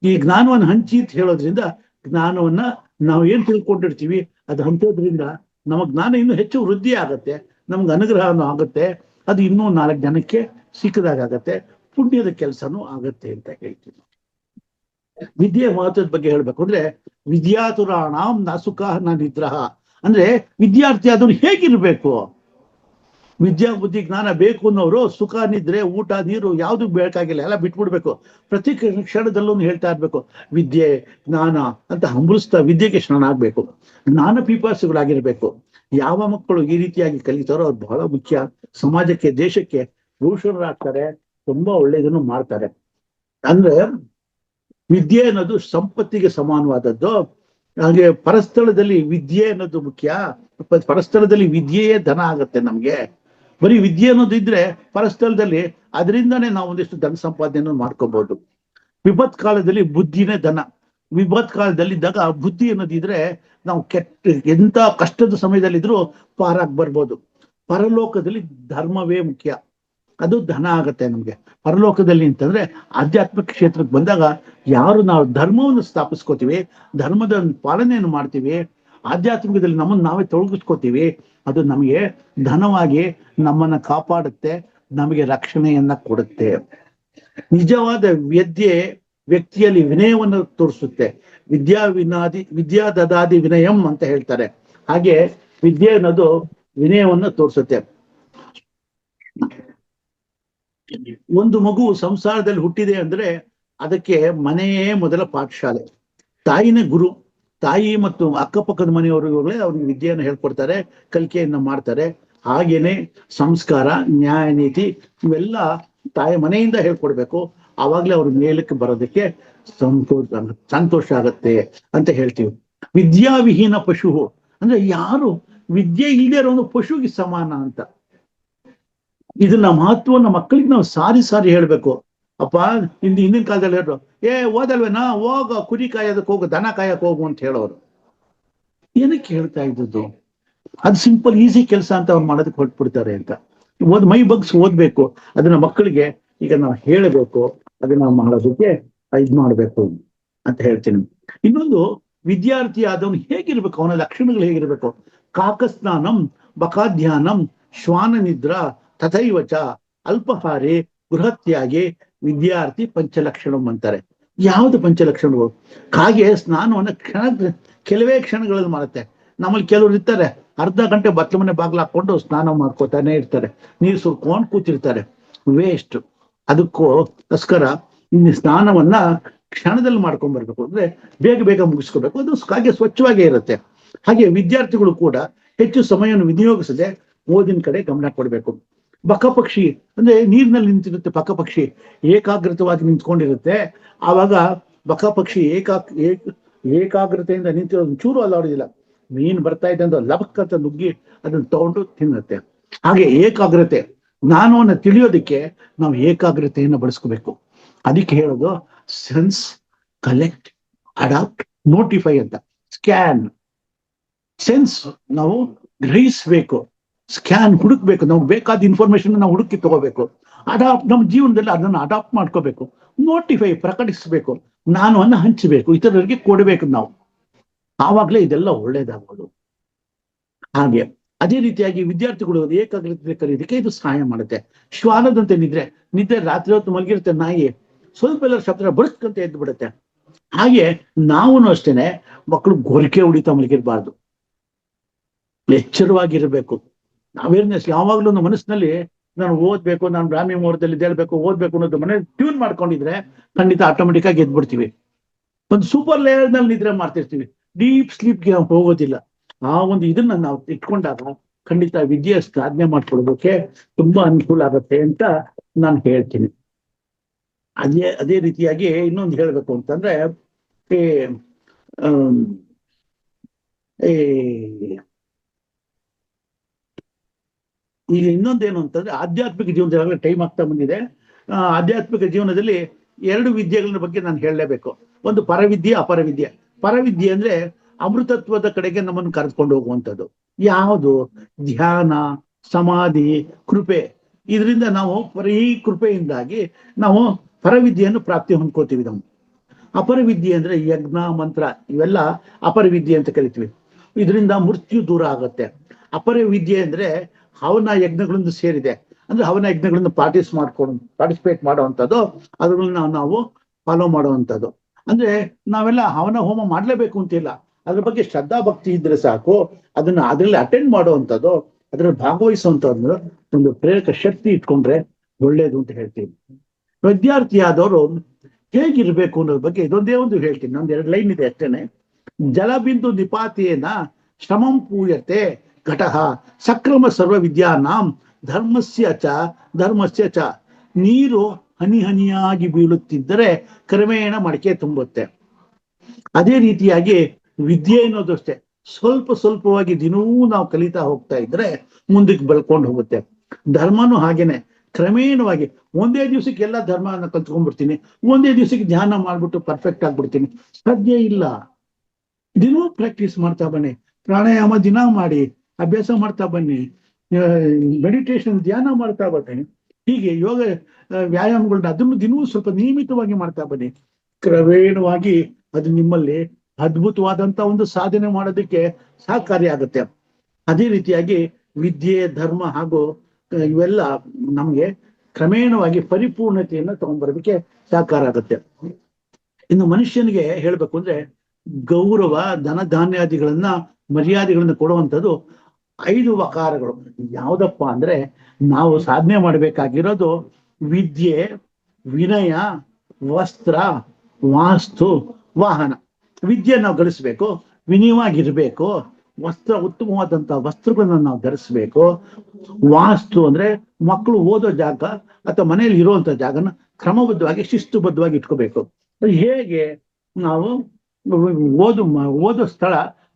ಈ ಜ್ಞಾನವನ್ನ ಹಂಚಿ ಅಂತ ಹೇಳೋದ್ರಿಂದ ಜ್ಞಾನವನ್ನ ನಾವು ಏನ್ ತಿಳ್ಕೊಂಡಿರ್ತೀವಿ ಅದು ಹಂಚೋದ್ರಿಂದ ನಮ್ಮ ಜ್ಞಾನ ಇನ್ನೂ ಹೆಚ್ಚು ವೃದ್ಧಿ ಆಗತ್ತೆ, ನಮ್ಗೆ ಅನುಗ್ರಹನೂ ಆಗುತ್ತೆ, ಅದು ಇನ್ನೂ 4 ಜನಕ್ಕೆ ಸಿಕ್ಕದಾಗತ್ತೆ, ಪುಣ್ಯದ ಕೆಲಸನೂ ಆಗತ್ತೆ ಅಂತ ಹೇಳ್ತೀನಿ. ವಿದ್ಯೆ ಮಹತ್ವದ ಬಗ್ಗೆ ಹೇಳ್ಬೇಕು ಅಂದ್ರೆ ವಿದ್ಯಾತುರಾಣಾಂ ನ ಸುಖ ನ ನಿದ್ರಹ. ಅಂದ್ರೆ ವಿದ್ಯಾರ್ಥಿ ಅದನ್ನು ಹೇಗಿರ್ಬೇಕು? ವಿದ್ಯಾ ಬುದ್ಧಿ ಜ್ಞಾನ ಬೇಕು ಅನ್ನೋರು ಸುಖ ನಿದ್ರೆ ಊಟ ನೀರು ಯಾವ್ದು ಬೇಕಾಗಿಲ್ಲ, ಎಲ್ಲ ಬಿಟ್ಬಿಡ್ಬೇಕು. ಪ್ರತಿ ಕ್ಷಣದಲ್ಲೂ ಹೇಳ್ತಾ ಇರ್ಬೇಕು ವಿದ್ಯೆ ಜ್ಞಾನ ಅಂತ ಹಂಬಲಿಸ್ತಾ ವಿದ್ಯೆಗೆ ಶರಣಾಗ್ಬೇಕು. ಜ್ಞಾನ ಪಿಪಾಸುಗಳಾಗಿರ್ಬೇಕು. ಯಾವ ಮಕ್ಕಳು ಈ ರೀತಿಯಾಗಿ ಕಲಿತಾರೋ ಅವ್ರು ಬಹಳ ಮುಖ್ಯ. ಸಮಾಜಕ್ಕೆ ದೇಶಕ್ಕೆ ಭೂಷಣರಾಗ್ತಾರೆ, ತುಂಬಾ ಒಳ್ಳೆಯದನ್ನು ಮಾಡ್ತಾರೆ. ಅಂದ್ರೆ ವಿದ್ಯೆ ಅನ್ನೋದು ಸಂಪತ್ತಿಗೆ ಸಮಾನವಾದದ್ದು. ಹಾಗೆ ಪರಸ್ಥಳದಲ್ಲಿ ವಿದ್ಯೆ ಅನ್ನೋದು ಮುಖ್ಯ. ಪರಸ್ಥಳದಲ್ಲಿ ವಿದ್ಯೆಯೇ ಧನ ಆಗತ್ತೆ ನಮ್ಗೆ. ಬರೀ ವಿದ್ಯೆ ಅನ್ನೋದು ಇದ್ರೆ ಪರಸ್ಥಳದಲ್ಲಿ ಅದರಿಂದಾನೇ ನಾವು ಒಂದಿಷ್ಟು ಧನ ಸಂಪಾದನೆಯನ್ನು ಮಾಡ್ಕೋಬಹುದು. ವಿಪತ್ ಕಾಲದಲ್ಲಿ ಬುದ್ಧಿನೇ ಧನ. ವಿಪತ್ ಕಾಲದಲ್ಲಿ ಇದ್ದಾಗ ಬುದ್ಧಿ ಅನ್ನೋದಿದ್ರೆ ನಾವು ಎಂತ ಕಷ್ಟದ ಸಮಯದಲ್ಲಿದ್ರು ಪಾರಾಗಿ ಬರ್ಬೋದು. ಪರಲೋಕದಲ್ಲಿ ಧರ್ಮವೇ ಮುಖ್ಯ, ಅದು ಧನ ಆಗತ್ತೆ ನಮ್ಗೆ. ಪರಲೋಕದಲ್ಲಿ ಅಂತಂದ್ರೆ ಆಧ್ಯಾತ್ಮಿಕ ಕ್ಷೇತ್ರಕ್ಕೆ ಬಂದಾಗ ಯಾರು ನಾವು ಧರ್ಮವನ್ನು ಸ್ಥಾಪಿಸ್ಕೋತೀವಿ, ಧರ್ಮದ ಪಾಲನೆಯನ್ನು ಮಾಡ್ತೀವಿ, ಆಧ್ಯಾತ್ಮಿಕದಲ್ಲಿ ನಮ್ಮನ್ನು ನಾವೇ ತೊಡಗಿಸ್ಕೋತೀವಿ, ಅದು ನಮಗೆ ಧನವಾಗಿ ನಮ್ಮನ್ನ ಕಾಪಾಡುತ್ತೆ, ನಮಗೆ ರಕ್ಷಣೆಯನ್ನ ಕೊಡುತ್ತೆ. ನಿಜವಾದ ವಿದ್ಯೆ ವ್ಯಕ್ತಿಯಲ್ಲಿ ವಿನಯವನ್ನು ತೋರಿಸುತ್ತೆ. ವಿದ್ಯಾ ದದಾದಿ ವಿನಯಂ ಅಂತ ಹೇಳ್ತಾರೆ. ಹಾಗೆ ವಿದ್ಯೆ ಅನ್ನೋದು ವಿನಯವನ್ನು ತೋರಿಸುತ್ತೆ. ಒಂದು ಮಗು ಸಂಸಾರದಲ್ಲಿ ಹುಟ್ಟಿದೆ ಅಂದ್ರೆ ಅದಕ್ಕೆ ಮನೆಯೇ ಮೊದಲ ಪಾಠಶಾಲೆ. ತಾಯಿನೇ ಗುರು. ತಾಯಿ ಮತ್ತು ಅಕ್ಕಪಕ್ಕದ ಮನೆಯವರುಗಳೇ ಅವ್ರಿಗೆ ವಿದ್ಯೆಯನ್ನು ಹೇಳ್ಕೊಡ್ತಾರೆ, ಕಲಿಕೆಯನ್ನ ಮಾಡ್ತಾರೆ. ಹಾಗೇನೆ ಸಂಸ್ಕಾರ, ನ್ಯಾಯ, ನೀತಿ ಇವೆಲ್ಲ ತಾಯಿ ಮನೆಯಿಂದ ಹೇಳ್ಕೊಡ್ಬೇಕು. ಆವಾಗ್ಲೇ ಅವ್ರ ಮೇಲಕ್ಕೆ ಬರೋದಕ್ಕೆ ಸಂತೋಷ ಆಗತ್ತೆ ಅಂತ ಹೇಳ್ತೀವಿ. ವಿದ್ಯಾವಿಹೀನ ಪಶು ಅಂದ್ರೆ ಯಾರು ವಿದ್ಯೆ ಇಲ್ಲದೆ ಇರೋ ಒಂದು ಪಶುಗೆ ಸಮಾನ ಅಂತ. ಇದನ್ನ ಮಹತ್ವನ ಮಕ್ಕಳಿಗೆ ನಾವು ಸಾರಿ ಹೇಳ್ಬೇಕು. ಅಪ್ಪ ಹಿಂದಿನ ಕಾಲದಲ್ಲಿ ಹೇಳ್ರು, ಓದಲ್ವೇನಾ, ಹೋಗ ಕುರಿ ಕಾಯೋದಕ್ಕೆ ಹೋಗು, ದನ ಕಾಯಕ್ ಹೋಗು ಅಂತ ಹೇಳೋರು. ಏನಕ್ಕೆ ಹೇಳ್ತಾ ಇದ್ದದ್ದು? ಅದು ಸಿಂಪಲ್ ಈಸಿ ಕೆಲಸ ಅಂತ ಅವ್ರು ಮಾಡೋದಕ್ಕೆ ಹೊರಟ್ಬಿಡ್ತಾರೆ ಅಂತ. ಮೈ ಬಗ್ಸ್ ಓದ್ಬೇಕು. ಅದನ್ನ ಮಕ್ಕಳಿಗೆ ಈಗ ನಾವು ಹೇಳಬೇಕು, ಅದನ್ನ ಮಾಡೋದಕ್ಕೆ ಇದ್ ಮಾಡ್ಬೇಕು ಅಂತ ಹೇಳ್ತೀನಿ. ಇನ್ನೊಂದು, ವಿದ್ಯಾರ್ಥಿ ಆದವನು ಹೇಗಿರ್ಬೇಕು, ಅವನ ಲಕ್ಷಣಗಳು ಹೇಗಿರ್ಬೇಕು? ಕಾಕಸ್ನಾನಂ ಬಕಾಧ್ಯಾನಂ ಶ್ವಾನ ನಿದ್ರಾ ತಥೈವಚ ಅಲ್ಪಹಾರಿ ಗೃಹತ್ಯಾಗಿ ವಿದ್ಯಾರ್ಥಿ ಪಂಚಲಕ್ಷಣಂ ಅಂತಾರೆ. ಯಾವುದು ಪಂಚಲಕ್ಷಣಗಳು? ಕಾಗೆ ಸ್ನಾನವನ್ನ ಕೆಲವೇ ಕ್ಷಣಗಳಲ್ಲಿ ಮಾಡುತ್ತೆ. ನಮ್ಮಲ್ಲಿ ಕೆಲವರು ಇರ್ತಾರೆ, ಅರ್ಧ ಗಂಟೆ ಬತ್ತಲ ಮನೆ ಬಾಗ್ಲು ಹಾಕೊಂಡು ಸ್ನಾನ ಮಾಡ್ಕೋತಾನೆ ಇರ್ತಾರೆ, ನೀರು ಸುರ್ಕೊಂಡು ಕೂತಿರ್ತಾರೆ. ವೇಸ್ಟ್. ಅದಕ್ಕೋಸ್ಕರ ಸ್ನಾನವನ್ನ ಕ್ಷಣದಲ್ಲಿ ಮಾಡ್ಕೊಂಡ್ ಬರ್ಬೇಕು. ಅಂದ್ರೆ ಬೇಗ ಮುಗಿಸ್ಕೋಬೇಕು. ಅದು ಹಾಗೆ ಸ್ವಚ್ಛವಾಗೇ ಇರುತ್ತೆ. ಹಾಗೆ ವಿದ್ಯಾರ್ಥಿಗಳು ಕೂಡ ಹೆಚ್ಚು ಸಮಯವನ್ನು ವಿನಿಯೋಗಿಸದೆ ಓದಿನ ಕಡೆ ಗಮನ ಕೊಡ್ಬೇಕು. ಬಕಪಕ್ಷಿ ಅಂದ್ರೆ ನೀರಿನಲ್ಲಿ ನಿಂತಿರುತ್ತೆ. ಬಕಪಕ್ಷಿ ಏಕಾಗ್ರತವಾಗಿ ನಿಂತ್ಕೊಂಡಿರುತ್ತೆ. ಆವಾಗ ಬಕಪಕ್ಷಿ ಏಕಾಗ್ರತೆಯಿಂದ ನಿಂತಿರೋ ಚೂರು ಅಲ್ಲಾಡೋದಿಲ್ಲ. ಮೀನು ಬರ್ತಾ ಇದೆ ಅಂತ ಲಬಕ್ ಅಂತ ನುಗ್ಗಿ ಅದನ್ನ ತಗೊಂಡು ತಿನ್ನುತ್ತೆ. ಹಾಗೆ ಏಕಾಗ್ರತೆ, ಜ್ಞಾನವನ್ನು ತಿಳಿಯೋದಕ್ಕೆ ನಾವು ಏಕಾಗ್ರತೆಯನ್ನು ಬಳಸ್ಕೋಬೇಕು. ಅದಕ್ಕೆ ಹೇಳೋದು ಸೆನ್ಸ್, ಕಲೆಕ್ಟ್, ಅಡಾಪ್ಟ್, ನೋಟಿಫೈ ಅಂತ. ಸ್ಕ್ಯಾನ್. ಸೆನ್ಸ್ ನಾವು ಗ್ರಹಿಸ್ಬೇಕು, ಸ್ಕ್ಯಾನ್ ಹುಡುಕ್ಬೇಕು, ನಾವು ಬೇಕಾದ ಇನ್ಫಾರ್ಮೇಶನ್ ನಾವು ಹುಡುಕಿ ತಗೋಬೇಕು. ನಮ್ಮ ಜೀವನದಲ್ಲಿ ಅದನ್ನು ಅಡಾಪ್ಟ್ ಮಾಡ್ಕೋಬೇಕು. ನೋಟಿಫೈ, ಪ್ರಕಟಿಸಬೇಕು, ನಾನು ಅನ್ನ ಹಂಚಬೇಕು, ಇತರರಿಗೆ ಕೊಡಬೇಕು ನಾವು. ಆವಾಗಲೇ ಇದೆಲ್ಲ ಒಳ್ಳೇದಾಗೋದು. ಹಾಗೆ ಅದೇ ರೀತಿಯಾಗಿ ವಿದ್ಯಾರ್ಥಿಗಳು ಏಕಾಗ್ರತೆ ಕಲಿಯೋದಕ್ಕೆ ಇದು ಸಹಾಯ ಮಾಡುತ್ತೆ. ಶ್ವಾನದಂತೆ ನಿದ್ರೆ ರಾತ್ರಿ ಹೊತ್ತು ಮಲಗಿರುತ್ತೆ ನಾಯಿ, ಸ್ವಲ್ಪ ಎಲ್ಲ ಶಬ್ದ ಬರುತ್ತಂತ ಎದ್ದು ಬಿಡುತ್ತೆ. ಹಾಗೆ ನಾವು ಅಷ್ಟೇನೆ, ಮಕ್ಕಳು ಗೊರಕೆ ಹೊಡಿತಾ ಮಲಗಿರ್ಬಾರ್ದು, ಎಚ್ಚರವಾಗಿರ್ಬೇಕು. ಅವೇರ್ನೆಸ್ ಯಾವಾಗ್ಲೂ ನಮ್ಮ ಮನಸ್ಸಿನಲ್ಲಿ ನಾನು ಓದ್ಬೇಕು, ನಾನು ಬ್ರಾಹ್ಮಿ ಮುಹೂರ್ತದಲ್ಲಿ ಹೇಳ್ಬೇಕು, ಓದ್ಬೇಕು ಅನ್ನೋದು ಮನೆ ಟ್ಯೂನ್ ಮಾಡ್ಕೊಂಡಿದ್ರೆ ಖಂಡಿತ ಆಟೋಮೆಟಿಕ್ ಆಗಿ ಎದ್ಬಿಡ್ತೀವಿ. ಒಂದು ಸೂಪರ್ ಲೇಯರ್ ನಲ್ಲಿ ನಿದ್ರೆ ಮಾಡ್ತಿರ್ತೀವಿ, ಡೀಪ್ ಸ್ಲೀಪ್ಗೆ ನಾವು ಹೋಗೋದಿಲ್ಲ. ಆ ಒಂದು ಇದನ್ನ ನಾವು ಇಟ್ಕೊಂಡಾಗ ಖಂಡಿತ ವಿದ್ಯೆ ಸಾಧನೆ ಮಾಡ್ಕೊಡೋದಕ್ಕೆ ತುಂಬಾ ಅನುಕೂಲ ಆಗುತ್ತೆ ಅಂತ ನಾನು ಹೇಳ್ತೀನಿ. ಅದೇ ರೀತಿಯಾಗಿ ಇನ್ನೊಂದು ಹೇಳ್ಬೇಕು ಅಂತಂದ್ರೆ, ಈಗ ಇನ್ನೊಂದೇನು ಅಂತಂದ್ರೆ, ಆಧ್ಯಾತ್ಮಿಕ ಜೀವನದಲ್ಲಿ ಟೈಮ್ ಆಗ್ತಾ ಬಂದಿದೆ. ಆಧ್ಯಾತ್ಮಿಕ ಜೀವನದಲ್ಲಿ 2 ವಿದ್ಯೆಗಳ ಬಗ್ಗೆ ನಾನು ಹೇಳಲೇಬೇಕು. ಒಂದು ಪರವಿದ್ಯೆ, ಅಪರವಿದ್ಯೆ. ಪರವಿದ್ಯೆ ಅಂದ್ರೆ ಅಮೃತತ್ವದ ಕಡೆಗೆ ನಮ್ಮನ್ನು ಕರೆದುಕೊಂಡು ಹೋಗುವಂಥದ್ದು. ಯಾವುದು? ಧ್ಯಾನ, ಸಮಾಧಿ, ಕೃಪೆ. ಇದರಿಂದ ನಾವು ಈ ಕೃಪೆಯಿಂದಾಗಿ ನಾವು ಪರವಿದ್ಯೆಯನ್ನು ಪ್ರಾಪ್ತಿ ಹೊಂದ್ಕೋತೀವಿ. ನಾವು ಅಪರವಿದ್ಯೆ ಅಂದ್ರೆ ಯಜ್ಞ, ಮಂತ್ರ, ಇವೆಲ್ಲ ಅಪರವಿದ್ಯೆ ಅಂತ ಕರಿತೀವಿ. ಇದರಿಂದ ಮೃತ್ಯು ದೂರ ಆಗುತ್ತೆ. ಅಪರವಿದ್ಯೆ ಅಂದ್ರೆ ಹವನ ಯಜ್ಞಗಳಿಂದ ಸೇರಿದೆ. ಅಂದ್ರೆ ಹವನ ಯಜ್ಞಗಳಿಂದ ಪಾರ್ಟಿಸಿಪೇಟ್ ಮಾಡುವಂಥದ್ದು, ಅದ್ರನ್ನ ನಾವು ಫಾಲೋ ಮಾಡುವಂಥದ್ದು. ಅಂದ್ರೆ ನಾವೆಲ್ಲ ಹವನ ಹೋಮ ಮಾಡ್ಲೇಬೇಕು ಅಂತಿಲ್ಲ, ಅದ್ರ ಬಗ್ಗೆ ಶ್ರದ್ಧಾ ಭಕ್ತಿ ಇದ್ರೆ ಸಾಕು. ಅದ್ರಲ್ಲಿ ಅಟೆಂಡ್ ಮಾಡುವಂಥದ್ದು, ಅದ್ರಲ್ಲಿ ಭಾಗವಹಿಸುವಂಥದ್ದು ಒಂದು ಪ್ರೇರಕ ಶಕ್ತಿ ಇಟ್ಕೊಂಡ್ರೆ ಒಳ್ಳೇದು ಅಂತ ಹೇಳ್ತೀನಿ. ವಿದ್ಯಾರ್ಥಿಯಾದವರು ಹೇಗಿರ್ಬೇಕು ಅನ್ನೋದ್ರ ಬಗ್ಗೆ ಇದೊಂದೇ ಒಂದು ಹೇಳ್ತೀನಿ. ಒಂದ್ 2 ಲೈನ್ ಇದೆ ಅಷ್ಟೇನೆ. ಜಲಬಿಂದು ನಿಪಾತೇನ ಶ್ರಮಂ ಪೂಯತೆ ಘಟಃ ಸಕ್ರಮ ಸರ್ವ ವಿದ್ಯಾನಾಂ ಧರ್ಮಸ್ಯ ಚ. ನೀರು ಹನಿ ಹನಿಯಾಗಿ ಬೀಳುತ್ತಿದ್ದರೆ ಕ್ರಮೇಣ ಮಡಿಕೆ ತುಂಬುತ್ತೆ. ಅದೇ ರೀತಿಯಾಗಿ ವಿದ್ಯೆ ಅನ್ನೋದು ಅಷ್ಟೇ, ಸ್ವಲ್ಪವಾಗಿ ದಿನವೂ ನಾವು ಕಲಿತಾ ಹೋಗ್ತಾ ಇದ್ರೆ ಮುಂದಕ್ಕೆ ಬೆಳ್ಕೊಂಡು ಹೋಗುತ್ತೆ. ಧರ್ಮನೂ ಹಾಗೇನೆ, ಕ್ರಮೇಣವಾಗಿ ಒಂದೇ ದಿವಸಕ್ಕೆ ಎಲ್ಲ ಧರ್ಮನ ಕಲ್ತ್ಕೊಂಡ್ಬಿಡ್ತೀನಿ, ಒಂದೇ ದಿವಸಕ್ಕೆ ಧ್ಯಾನ ಮಾಡ್ಬಿಟ್ಟು ಪರ್ಫೆಕ್ಟ್ ಆಗ್ಬಿಡ್ತೀನಿ, ಸಾಧ್ಯ ಇಲ್ಲ. ದಿನವೂ ಪ್ರಾಕ್ಟೀಸ್ ಮಾಡ್ತಾ ಬನ್ನಿ, ಪ್ರಾಣಾಯಾಮ ದಿನ ಮಾಡಿ ಅಭ್ಯಾಸ ಮಾಡ್ತಾ ಬನ್ನಿ, ಮೆಡಿಟೇಷನ್ ಧ್ಯಾನ ಮಾಡ್ತಾ ಬನ್ನಿ, ಹೀಗೆ ಯೋಗ ವ್ಯಾಯಾಮಗಳನ್ನ ಅದನ್ನು ದಿನವೂ ಸ್ವಲ್ಪ ನಿಯಮಿತವಾಗಿ ಮಾಡ್ತಾ ಬನ್ನಿ. ಕ್ರಮೇಣವಾಗಿ ಅದು ನಿಮ್ಮಲ್ಲಿ ಅದ್ಭುತವಾದಂತ ಒಂದು ಸಾಧನೆ ಮಾಡೋದಕ್ಕೆ ಸಹಕಾರಿಯಾಗುತ್ತೆ. ಅದೇ ರೀತಿಯಾಗಿ ವಿದ್ಯೆ, ಧರ್ಮ ಹಾಗೂ ಇವೆಲ್ಲ ನಮ್ಗೆ ಕ್ರಮೇಣವಾಗಿ ಪರಿಪೂರ್ಣತೆಯನ್ನ ತಗೊಂಡ್ಬರೋದಕ್ಕೆ ಸಹಕಾರ ಆಗುತ್ತೆ. ಇನ್ನು ಮನುಷ್ಯನಿಗೆ ಹೇಳ್ಬೇಕು ಅಂದ್ರೆ, ಗೌರವ, ಧನ ಧಾನ್ಯಾದಿಗಳನ್ನ, ಮರ್ಯಾದೆಗಳನ್ನ ಕೊಡುವಂಥದ್ದು 5 ವಕಾರಗಳು. ಯಾವ್ದಪ್ಪ ಅಂದ್ರೆ, ನಾವು ಸಾಧನೆ ಮಾಡ್ಬೇಕಾಗಿರೋದು ವಿದ್ಯೆ, ವಿನಯ, ವಸ್ತ್ರ, ವಾಸ್ತು, ವಾಹನ. ವಿದ್ಯೆ ನಾವು ಗಳಿಸ್ಬೇಕು, ವಿನಯವಾಗಿರ್ಬೇಕು, ಉತ್ತಮವಾದಂತಹ ವಸ್ತ್ರಗಳನ್ನ ನಾವು ಧರಿಸ್ಬೇಕು. ವಾಸ್ತು ಅಂದ್ರೆ ಮಕ್ಕಳು ಓದೋ ಜಾಗ ಅಥವಾ ಮನೆಯಲ್ಲಿ ಇರುವಂತ ಜಾಗನ ಕ್ರಮಬದ್ಧವಾಗಿ ಶಿಸ್ತುಬದ್ಧವಾಗಿ ಇಟ್ಕೋಬೇಕು. ಹೇಗೆ? ನಾವು ಓದೋ ಸ್ಥಳ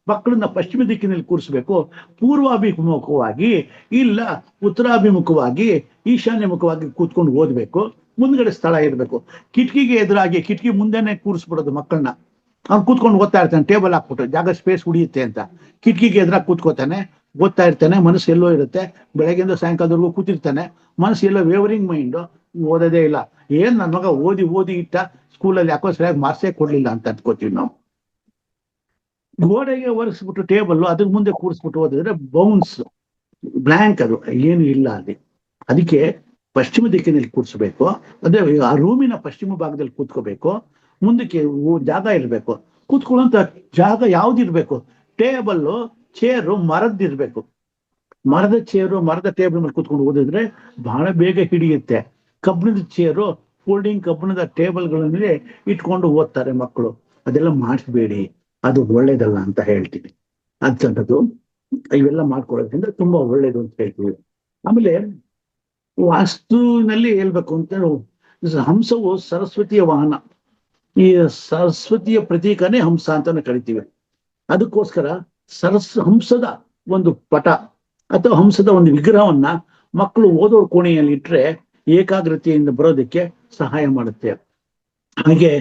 ಮಕ್ಕಳನ್ನ ಪಶ್ಚಿಮ ದಿಕ್ಕಿನಲ್ಲಿ ಕೂರಿಸ್ಬೇಕು, ಪೂರ್ವಾಭಿಮುಖವಾಗಿ ಇಲ್ಲ ಉತ್ತರಾಭಿಮುಖವಾಗಿ, ಈಶಾನ್ಯ ಮುಖವಾಗಿ ಕೂತ್ಕೊಂಡು ಓದ್ಬೇಕು. ಮುಂದ್ಗಡೆ ಸ್ಥಳ ಇರಬೇಕು, ಕಿಟಕಿಗೆ ಎದುರಾಗಿ, ಕಿಟಕಿ ಮುಂದೆನೆ ಕೂರಿಸ್ಬಿಡೋದು ಮಕ್ಕಳನ್ನ. ಅವ್ನು ಕೂತ್ಕೊಂಡು ಓದ್ತಾ ಇರ್ತಾನೆ, ಟೇಬಲ್ ಹಾಕ್ಬಿಟ್ಟು, ಜಾಗ ಸ್ಪೇಸ್ ಉಳಿಯುತ್ತೆ ಅಂತ. ಕಿಟಕಿಗೆ ಎದುರಾಗಿ ಕೂತ್ಕೋತಾನೆ, ಓದ್ತಾ ಇರ್ತಾನೆ, ಮನಸ್ಸು ಎಲ್ಲೋ ಇರುತ್ತೆ. ಬೆಳಗ್ಗೆಯಿಂದ ಸಾಯಂಕಾಲದವರೆಗೂ ಕೂತಿರ್ತಾನೆ, ಮನಸ್ಸು ಎಲ್ಲೋ ವೇವರಿಂಗ್ ಮೈಂಡು, ಓದೋದೇ ಇಲ್ಲ. ಏನ್ ನನ್ನ ಮಗ ಓದಿ ಇಟ್ಟ, ಸ್ಕೂಲಲ್ಲಿ ಯಾಕೋ ಸರಿಯಾಗಿ ಮಾರ್ಕ್ಸೇ ಕೊಡ್ಲಿಲ್ಲ ಅಂತ ಅನ್ಕೋತೀವಿ ನಾವು. ಗೋಡೆಗೆ ಒರೆಸ್ಬಿಟ್ಟು ಟೇಬಲ್ ಅದ್ರ ಮುಂದೆ ಕೂರಿಸ್ಬಿಟ್ಟು ಓದಿದ್ರೆ ಬೌನ್ಸ್, ಬ್ಲ್ಯಾಂಕ್, ಅದು ಏನು ಇಲ್ಲ ಅಲ್ಲಿ. ಅದಕ್ಕೆ ಪಶ್ಚಿಮ ದಿಕ್ಕಿನಲ್ಲಿ ಕೂರಿಸ್ಬೇಕು. ಅಂದ್ರೆ ಆ ರೂಮಿನ ಪಶ್ಚಿಮ ಭಾಗದಲ್ಲಿ ಕೂತ್ಕೋಬೇಕು. ಮುಂದಕ್ಕೆ ಜಾಗ ಇರಬೇಕು, ಕೂತ್ಕೊಳ್ಳೋಂತ ಜಾಗ ಯಾವ್ದಿರ್ಬೇಕು? Table, chair ಮರದ್ದಿರ್ಬೇಕು. ಮರದ ಚೇರು, ಮರದ ಟೇಬಲ್ ಮೇಲೆ ಕೂತ್ಕೊಂಡು ಓದಿದ್ರೆ ಬಹಳ ಬೇಗ ಹಿಡಿಯುತ್ತೆ. ಕಬ್ಬಿಣದ ಚೇರು, ಫೋಲ್ಡಿಂಗ್ ಕಬ್ಬಿಣದ ಟೇಬಲ್ಗಳಲ್ಲಿ ಇಟ್ಕೊಂಡು ಓದ್ತಾರೆ ಮಕ್ಕಳು. ಅದೆಲ್ಲ ಮಾಡಿಸ್ಬೇಡಿ, ಅದು ಒಳ್ಳೇದಲ್ಲ ಅಂತ ಹೇಳ್ತೀವಿ. ಅಂತದ್ದು ಇವೆಲ್ಲ ಮಾಡ್ಕೊಳ್ಳೋದ್ರಿಂದ ತುಂಬಾ ಒಳ್ಳೇದು ಅಂತ ಹೇಳ್ತೀವಿ. ಆಮೇಲೆ ವಾಸ್ತುವಿನಲ್ಲಿ ಹೇಳ್ಬೇಕು ಅಂತ, ಹಂಸವು ಸರಸ್ವತಿಯ ವಾಹನ. ಈ ಸರಸ್ವತಿಯ ಪ್ರತೀಕನೇ ಹಂಸ ಅಂತಾನೆ ಕರಿತೀವಿ. ಅದಕ್ಕೋಸ್ಕರ ಹಂಸದ ಒಂದು ಪಟ ಅಥವಾ ಹಂಸದ ಒಂದು ವಿಗ್ರಹವನ್ನ ಮಕ್ಕಳು ಓದೋ ಕೋಣೆಯಲ್ಲಿ ಇಟ್ರೆ ಏಕಾಗ್ರತೆಯಿಂದ ಬರೋದಕ್ಕೆ ಸಹಾಯ ಮಾಡುತ್ತೆ. ಹಾಗೆ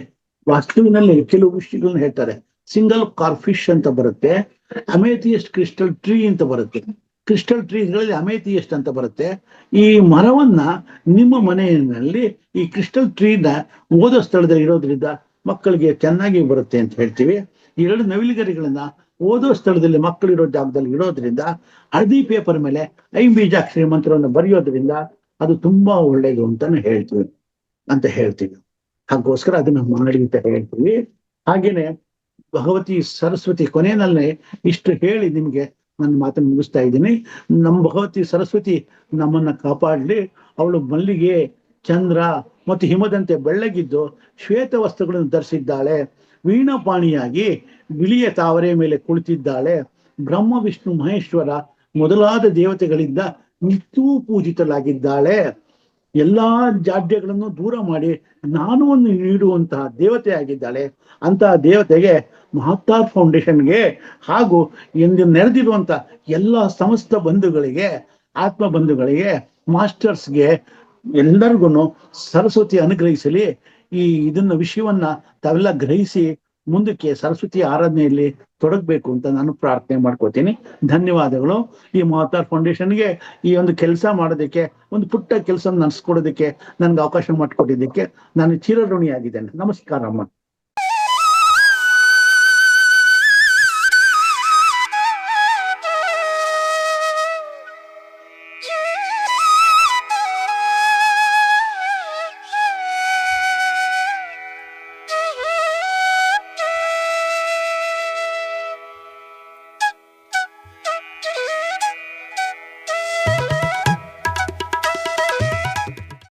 ವಾಸ್ತುವಿನಲ್ಲಿ ಕೆಲವು ವಿಷಯಗಳನ್ನ ಹೇಳ್ತಾರೆ. ಸಿಂಗಲ್ ಕಾರ್ಫಿಶ್ ಅಂತ ಬರುತ್ತೆ, ಅಮೇಥಿಯಸ್ಟ್ ಕ್ರಿಸ್ಟಲ್ ಟ್ರೀ ಅಂತ ಬರುತ್ತೆ. ಕ್ರಿಸ್ಟಲ್ ಟ್ರೀಗಳಲ್ಲಿ ಅಮೇಥಿಯಸ್ಟ್ ಅಂತ ಬರುತ್ತೆ. ಈ ಮರವನ್ನ ನಿಮ್ಮ ಮನೆಯಲ್ಲಿ ಈ ಕ್ರಿಸ್ಟಲ್ ಟ್ರೀನ ಓದೋ ಸ್ಥಳದಲ್ಲಿ ಇರೋದ್ರಿಂದ ಮಕ್ಕಳಿಗೆ ಚೆನ್ನಾಗಿ ಬರುತ್ತೆ ಅಂತ ಹೇಳ್ತೀವಿ. ಈ 2 ನವಿಲುಗರಿಗಳನ್ನ ಓದೋ ಸ್ಥಳದಲ್ಲಿ ಮಕ್ಕಳಿರೋ ಜಾಗದಲ್ಲಿ ಇರೋದ್ರಿಂದ ಹಳದಿ ಪೇಪರ್ ಮೇಲೆ ಐಂಬೀಜಾಕ್ಷರಿ ಮಂತ್ರವನ್ನು ಬರೆಯೋದ್ರಿಂದ ಅದು ತುಂಬಾ ಒಳ್ಳೇದು ಅಂತ ಹೇಳ್ತೀವಿ. ಹಾಗೋಸ್ಕರ ಅದನ್ನ ಮಾಡಿ ಅಂತ ಹೇಳ್ತೀವಿ. ಹಾಗೇನೆ ಭಗವತಿ ಸರಸ್ವತಿ ಕೊನೆಯಲ್ಲಿ ಇಷ್ಟು ಹೇಳಿ ನಿಮ್ಗೆ ನನ್ನ ಮಾತನ್ನು ಮುಗಿಸ್ತಾ ಇದ್ದೀನಿ. ನಮ್ಮ ಭಗವತಿ ಸರಸ್ವತಿ ನಮ್ಮನ್ನ ಕಾಪಾಡ್ಲಿ. ಅವಳು ಮಲ್ಲಿಗೆ, ಚಂದ್ರ ಮತ್ತು ಹಿಮದಂತೆ ಬೆಳ್ಳಗಿದ್ದು ಶ್ವೇತ ವಸ್ತ್ರಗಳನ್ನು ಧರಿಸಿದ್ದಾಳೆ. ವೀಣಾಪಾಣಿಯಾಗಿ ಬಿಳಿಯ ತಾವರೆ ಮೇಲೆ ಕುಳಿತಿದ್ದಾಳೆ. ಬ್ರಹ್ಮ ವಿಷ್ಣು ಮಹೇಶ್ವರ ಮೊದಲಾದ ದೇವತೆಗಳಿಂದ ನಿತ್ಯವೂ ಪೂಜಿತಲಾಗಿದ್ದಾಳೆ. ಎಲ್ಲಾ ಜಾಡ್ಯಗಳನ್ನು ದೂರ ಮಾಡಿ ಜ್ಞಾನವನ್ನು ನೀಡುವಂತಹ ದೇವತೆ ಆಗಿದ್ದಾಳೆ. ಅಂತಹ ದೇವತೆಗೆ ಮಹತ್ತಾರ್ ಫೌಂಡೇಶನ್ಗೆ ಹಾಗೂ ಎಂದು ನೆರೆದಿರುವಂತ ಎಲ್ಲ ಸಮಸ್ತ ಬಂಧುಗಳಿಗೆ, ಆತ್ಮ ಬಂಧುಗಳಿಗೆ, ಮಾಸ್ಟರ್ಸ್ಗೆ ಎಲ್ಲರಿಗೂ ಸರಸ್ವತಿ ಅನುಗ್ರಹಿಸಲಿ. ಇದನ್ನ ವಿಷಯವನ್ನ ತಾವೆಲ್ಲ ಗ್ರಹಿಸಿ ಮುಂದಕ್ಕೆ ಸರಸ್ವತಿ ಆರಾಧನೆಯಲ್ಲಿ ತೊಡಗಬೇಕು ಅಂತ ನಾನು ಪ್ರಾರ್ಥನೆ ಮಾಡ್ಕೋತೀನಿ. ಧನ್ಯವಾದಗಳು. ಈ ಮಹತ್ತಾರ್ ಫೌಂಡೇಶನ್ಗೆ ಈ ಒಂದು ಕೆಲಸ ಮಾಡೋದಕ್ಕೆ, ಒಂದು ಪುಟ್ಟ ಕೆಲಸ ನಡೆಸ್ಕೊಡೋದಕ್ಕೆ ನನ್ಗೆ ಅವಕಾಶ ಮಾಡಿಕೊಟ್ಟಿದ್ದಕ್ಕೆ ನಾನು ಚಿರಋಣಿಯಾಗಿದ್ದೇನೆ. ನಮಸ್ಕಾರ ಅಮ್ಮ.